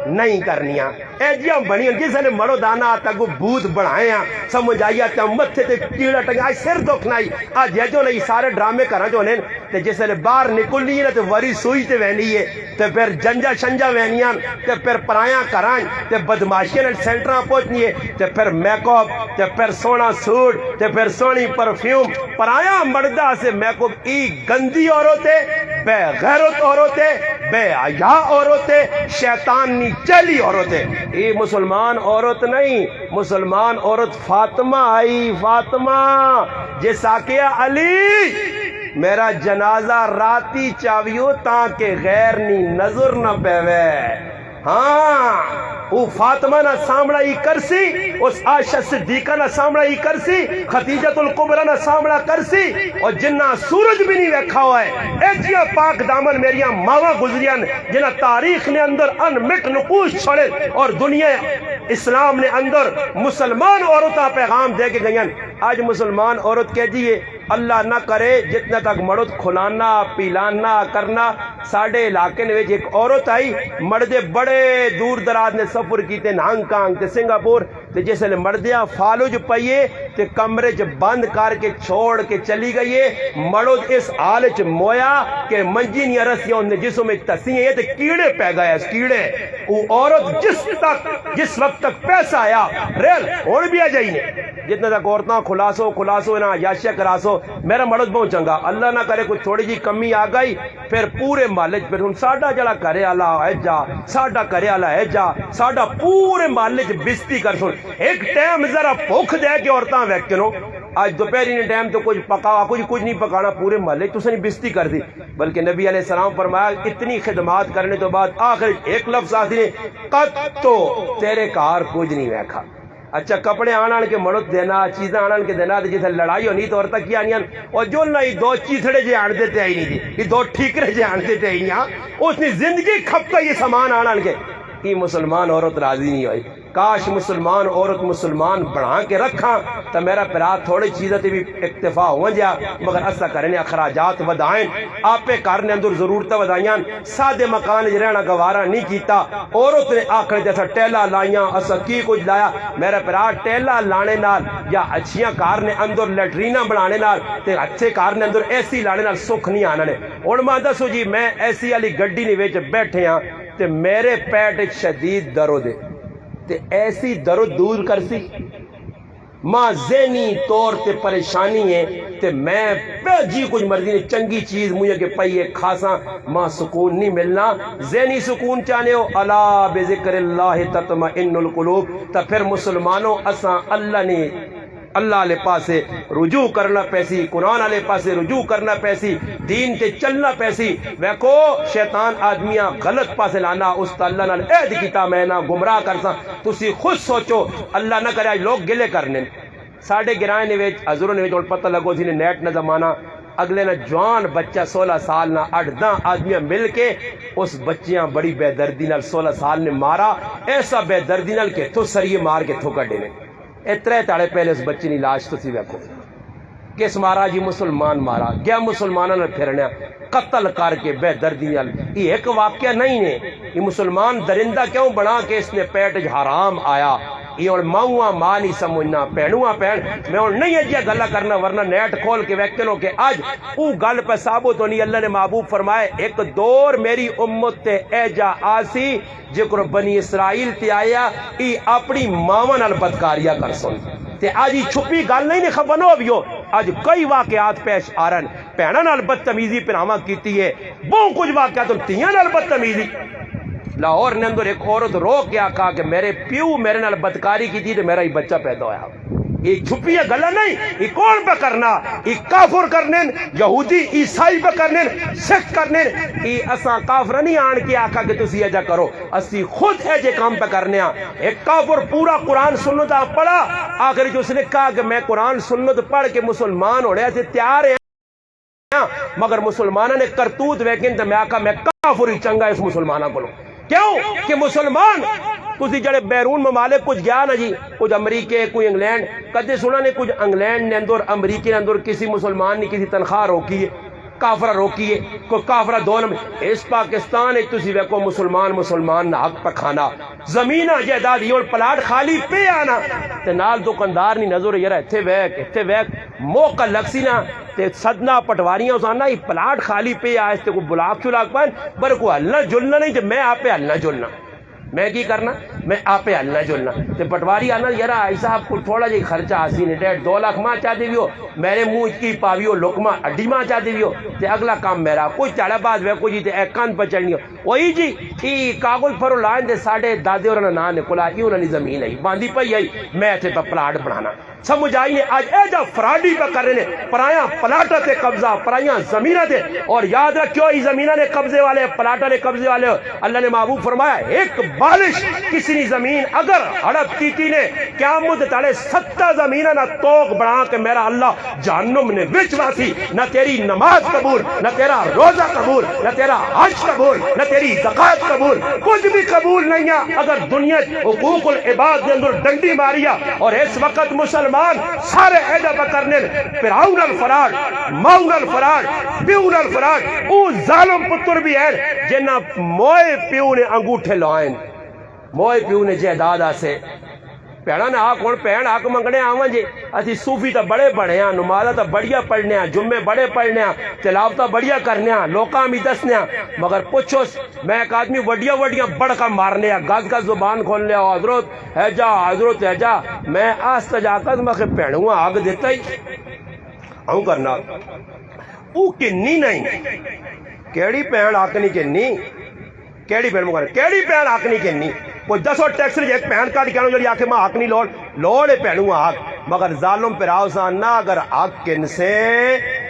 نہیں کرنیاں اے جیاں بنی جس نے مرو دانا تک بوت بڑھائے ہیں سمجھ آئیے تے متھے تے کیڑا ٹنگا آج سر دکھ نائی آج یہ جو نہیں سارے ڈرامے کرنا جو نہیں تے جس نے باہر نکلنی ہے تے وری سوئی تے وینی ہے تے پھر جنجا شنجا وینیاں تے پھر پرایاں کرائیں تے بدماشیاں سینٹراں پہنچنی ہے تے پھر میک اپ تے پھر سونا سوٹ تے پھر سونی پرفیوم پرایا مردہ سے میک اپ ای گندی عورتیں بے غیرت عورتیں بے حیا عورتیں شیطانی چلی عورتیں یہ مسلمان عورت نہیں مسلمان عورت فاطمہ آئی فاطمہ جس آکیا علی میرا جنازہ راتی چاویو تاکہ غیر نی نظر نہ پیوے ہاں وہ فاطمہ نہ سامنا ہی کرسی اس عائشہ صدیقہ نہ سامنا ہی کرسی خدیجۃ الکبریٰ نہ سامنا کرسی اور جنہ سورج بھی نہیں رکھا ہوا ہے اے جیاں پاک دامن میریاں ماواں گزریاں جنہ تاریخ نے اندر انمٹ نقوش چھوڑے اور دنیا اسلام نے اندر مسلمان عورتاں پیغام دے کے گئیں آج مسلمان عورت کہہ دیئے اللہ نہ کرے جتنا تک مرد کھلانا پیلانا کرنا ساڑھے علاقے نے ایک عورت آئی مردے بڑے دور دراز نے سفر کیتے ہانگ کانگ تے سنگاپور تے جیسے مردیاں فالوج پئیے تے کمرے چ بند کر کے چھوڑ کے چلی گئیے مرد اس حال چ مویا کہ منجی نہیں رسیاں ان جسم میں تسییں تے کیڑے پہ گئے اس کیڑے وہ عورت جس وقت تک پیسہ آیا ریل اور بھی آ جائیے جتنا تک عورتاں خلاصو نا یاشیا کراسو میرا مرد بہت چنگا اللہ نہ کرے کچھ تھوڑی جی کمی آ گئی پھر پورے محلے پھر ہن ساڈا جڑا کرے والا ہے جا ساڈا کرے والا ہے جا ساڈا پورے محلے چ بستی کر سن ایک ٹائم ذرا بھوک دے کے عورتاں ویکھ نو آج دوپہری نے ٹائم تو کچھ پکا کچھ نہیں پکانا پورے محلے تو نہیں بستی کر دی بلکہ نبی علیہ السلام فرمایا اتنی خدمات کرنے تو بعد آخر ایک لفظ آتی نے قط تو تیرے کار کچھ نہیں ویکھا اچھا کپڑے آنان کے مرد دینا چیزیں آنان کے دینا جیسے لڑائی ہونی تو عورتیں کیا نہیں اور جو نہیں دو چیزڑے جے آن دیتے آئی نہیں دی یہ دو ٹھیکرے جے آن دیتے آئی نہیں اس نے زندگی کھپ کا یہ سامان آنان کے یہ مسلمان عورت راضی نہیں ہوئی کاش مسلمان عورت مسلمان بڑھا کے رکھاں تو میرا پرات تھوڑی چیزیں بھی اکتفا ہو جا مگر ایسا کرنے اخراجات ودائیں آپ کرنے اندر ضرورتیں ودائیاں سادے مکان رہنا گوارا نہیں کیتا عورت نے آخر جیسا ٹیلا لائیاں ایسا کی کچھ لایا میرا پرات ٹیلا لانے نال یا اچھیاں کار نے اندر لیٹرینا بنانے نال تے اچھے کار نے اندر ایسی لانے نال سکھ نہیں آنا نے اور میں دسو جی میں ایسی والی گڈی نے وچ بیٹھے ہاں تے میرے پیٹ شدید درد ہے تے ایسی درد دور کر سی ماں ذہنی طور تے پریشانی ہے تے میں جی کچھ مرضی نے چنگی چیز مجھے کہ پئیے کھاساں ماں سکون نہیں ملنا ذہنی سکون چاہنے ہو الا بذکر اللہ تطمئن القلوب تا پھر مسلمانوں اساں اللہ لے پاسے رجوع کرنا پیسی قرآن لے پاسے رجوع کرنا پیسی دین تے چلنا پیسی ویکو شیطان آدمیاں غلط پاسے لانا اس تا اللہ نال عہد کیتا میں نہ گمراہ کرساں تسی خود سوچو اللہ نہ کرے لوگ گلے کرنے ساڑھے گرائیں نے ویچ حضوروں نے ویچ اور پتہ لگو تھی نیٹ نہ زمانہ اگلے نہ جوان بچہ 16 سال نہ 8-10 آدمیاں مل کے اس بچیاں بڑی بے دردی نال 16 سال نے مارا، ایسا بے دردی نال کہ تو سریے مار کے تھو کڈے نے۔ اترے تاڑے پہلے اس بچی کی لاش تو سی ویکھو، کس مارا جی؟ مسلمان مارا گیا، مسلمانوں نے پھرنا قتل کر کے بے دردی نال۔ یہ ایک واقعہ نہیں ہے، یہ مسلمان درندہ کیوں بنا کہ اس نے پیٹ حرام آیا، یہ اور ماؤں ماں نہیں سمجھنا، پہنواں پہن میں اور نہیں اجیا گلا کرنا، ورنہ نیٹ کھول کے ویکھ لو کہ آج او گل پہ ثابت ہونی۔ اللہ نے محبوب فرمائے ایک دور میری امت تے اے جا آسی جکر بنی اسرائیل تے آیا ای اپنی ماواں نال بدکاریاں کر سن تے آج یہ چھپی گل نہیں خبر نہ ہویو، آج کئی واقعات پیش آ رہن، بھیناں نال بدتمیزی پراواں کیتی ہے، بہت کچھ واقعات تیاں نال بدتمیزی۔ لاہور نے اندر ایک عورت رو کے آکھا کہ میرے پیو میرے نال بدکاری کی تھی تو میرا ہی بچہ پیدا ہویا۔ یہ چھپی گلا نہیں، یہ کون پہ کرنا؟ یہ کافر کرنے، یہودی عیسائی پہ کرنے، سکھ کرنے۔ یہ اساں کافر نہیں آن کے آکھا کہ تسی ایجا کرو، اسی خود ایجے کام پہ کرنے ہاں۔ ایک کافر پورا قرآن سنت پڑھا، آخر جو اس نے کہا کہ میں قرآن سنت پڑھ کے مسلمان ہونے سے تیار ہیں، مگر مسلمانوں نے کرتوت ویکن تو میں آکھا میں کافر ہی چنگا اس مسلمانوں کو۔ کیوں کہ مسلمان تسی جڑے بیرون ممالک کچھ گیا نا جی، کچھ امریکہ کوئی انگلینڈ، کدے سنا نے کچھ انگلینڈ نے اندر امریکہ نے اندر کسی مسلمان نے کسی تنخواہ روکی ہے، کافرہ روکی ہے، کوئی کافرہ دو نمبر۔ اس پاکستان تسی ویکو مسلمان نہ حق پہ کھانا، زمینہ جائیداد اور پلاٹ خالی پہ آنا تے نال دکاندار نہیں نظر یار ایتھے ویک موقع لگ سی نا تے صدنا پٹواریاں اسانا یہ پلاٹ خالی پہ آئے تے کو بلاک چلاک پائن پر کو ہلنا جلنا نہیں تے میں آپ پہ ہلنا جلنا، میں کی کرنا؟ میں آپ پہ ہلنا جلنا تے پٹواری آنا یار آئی صاحب کو تھوڑا جی خرچہ آسی نے 1.5-2 لاکھ ماں چاہ دی ہو، میرے منہ کی پاویو لکمہ اڈی ماں چاہ دی ہو تے اگلا کام میرا کوئی چاڑا بعد ویکو جی تے ایک کان پہ چڑھنی ہو وہی جی ای کاغذ پھرو لائن دے ساڑھے دادے اور نا نکلا ای انہوں نے زمین ہے باندھی پئی ہے میں ایتھے پہ پلاٹ بنانا۔ سمجھ آئی نے آج اے جا فرادی پہ کر رہے ہیں، پرایاں پلاٹا تے قبضہ، پرایاں زمینہ تے، اور یاد رکھو ای زمینہ نے قبضے والے پلاٹا نے قبضے والے۔ اللہ نے محبوب فرمایا ایک بالش کسی نے زمین اگر ہڑپ کیتی نے قیامت تالے 7 زمینہ نہ توق بڑھا کہ میرا اللہ جہنم نے وچ واسی، نہ تیری نماز قبول، نہ تیرا روزہ قبول، نہ تیرا حج قبول، نہ تیری زکات قبول، کچھ بھی قبول نہیں ہے۔ اگر دنیا حقوق العباد کے اندر ڈنڈی ماریا اور اس وقت مسلمان سارے ایجا پکرنے فرعون الفراد، ماؤن الفراد، پیون الفراد، او ظالم پتر بھی ہے جنہ موئے پیو نے انگوٹھے لائن، موئے پیو نے جہداد آسے پیڑا نے آکھ پہن آکھ منگنے آوان جی اسی صوفی تا بڑے بڑھے ہیں، نمازہ تا بڑھیا پڑھنے ہیں، جمعے بڑے پڑھنے ہیں، تلاوتہ بڑھیا کرنے ہیں، لوکاں بھی دسنے ہیں، مگر پوچھو میں ایک آدمی وڈیا بڑکا مارنے ہیں، گز زبان کھولنے ہیں، حضرت ہے جا میں آستا جاکت میں پہنوں آگ دیتا ہی ہوں کرنا او کنی نہیں کیڑی پہن آکنی کنی کیڑی پہن مگر کیڑی پہن آکنی کنی کوئی 10 ٹیکس ایک پہن کاٹ کہنا جو آکے میں آکنی لوڑے پہنوں آگ مگر ظالم پر آوسان نہ اگر آگ کن سے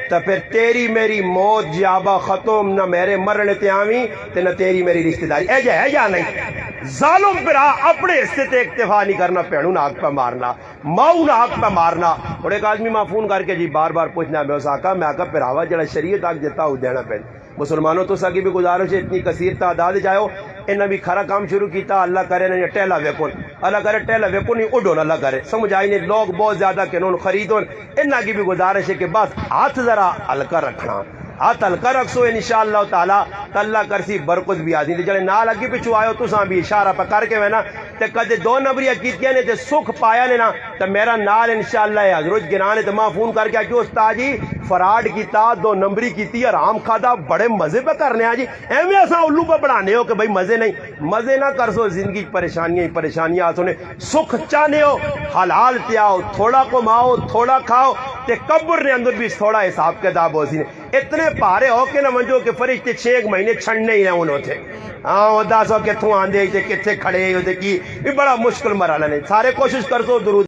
تو پھر تیری میری موت جابا ختم نہ میرے مرنے تے آویں تے نہ تیری میری رشتہ داری ہے یا نہیں۔ ظالم پر اپنے حصے تے اکتفا نہیں کرنا، پہنوں نہ آگ پہ مارنا، ماؤں نہ آگ پہ مارنا۔ اور ایک آدمی میں فون کر کے جی بار پوچھنا میں اس آقا میں آقا پھر آوا جڑا شریعت آگ دیتا ہو دینا پہن مسلمانوں تو ساکی بھی گزارش ہے اتنی کثیر تعداد جائو انہیں بھی کھرا کام شروع کیتا اللہ کرے نہ ٹیلا ویکون اللہ کرے ٹیلا ویکون نہیں اڈون اللہ کرے سمجھ آئی نے لوگ بہت زیادہ کنون خریدون انہیں کی بھی گزارش ہے کہ بس ہاتھ ذرا ہلکا رکھنا، ہاتھ ہلکا رکھسو انشاءاللہ تعالی اللہ کرسی برکت بھی آتی جڑے نال اگے پچھو آئے تو ساں بھی اشارہ پہ کر کے وینا تے کدے 2 نمبریاں کیتیاں نے تے سکھ پایا نے نا تے میرا نال انشاءاللہ حضرت گرانے تے ماں فون کر کے کہ استاد جی فراڈ کیتا 2 نمبری کیتی حرام کھادا بڑے مزے پہ کرنے آ جی ایویں اساں الو پہ بڑھانے ہو کہ بھائی مزے نہیں مزے نہ کرسو زندگی پریشانیاں آسو نے سکھ چاہنے ہو حلال تے آؤ تھوڑا کماؤ تھوڑا کھاؤ تے قبر نے اندر بھی تھوڑا حساب کتاب ہو سی نے اتنے پارے ہو کے نہ منجو کہ فرشتے 6 مہینے چھڑنے ہی رہے انہوں تھے ہاں دسو کتوں آندے تھے کتنے کھڑے ہوتے کی بھی بڑا مشکل مرحلہ نہیں سارے کوشش کرسو درود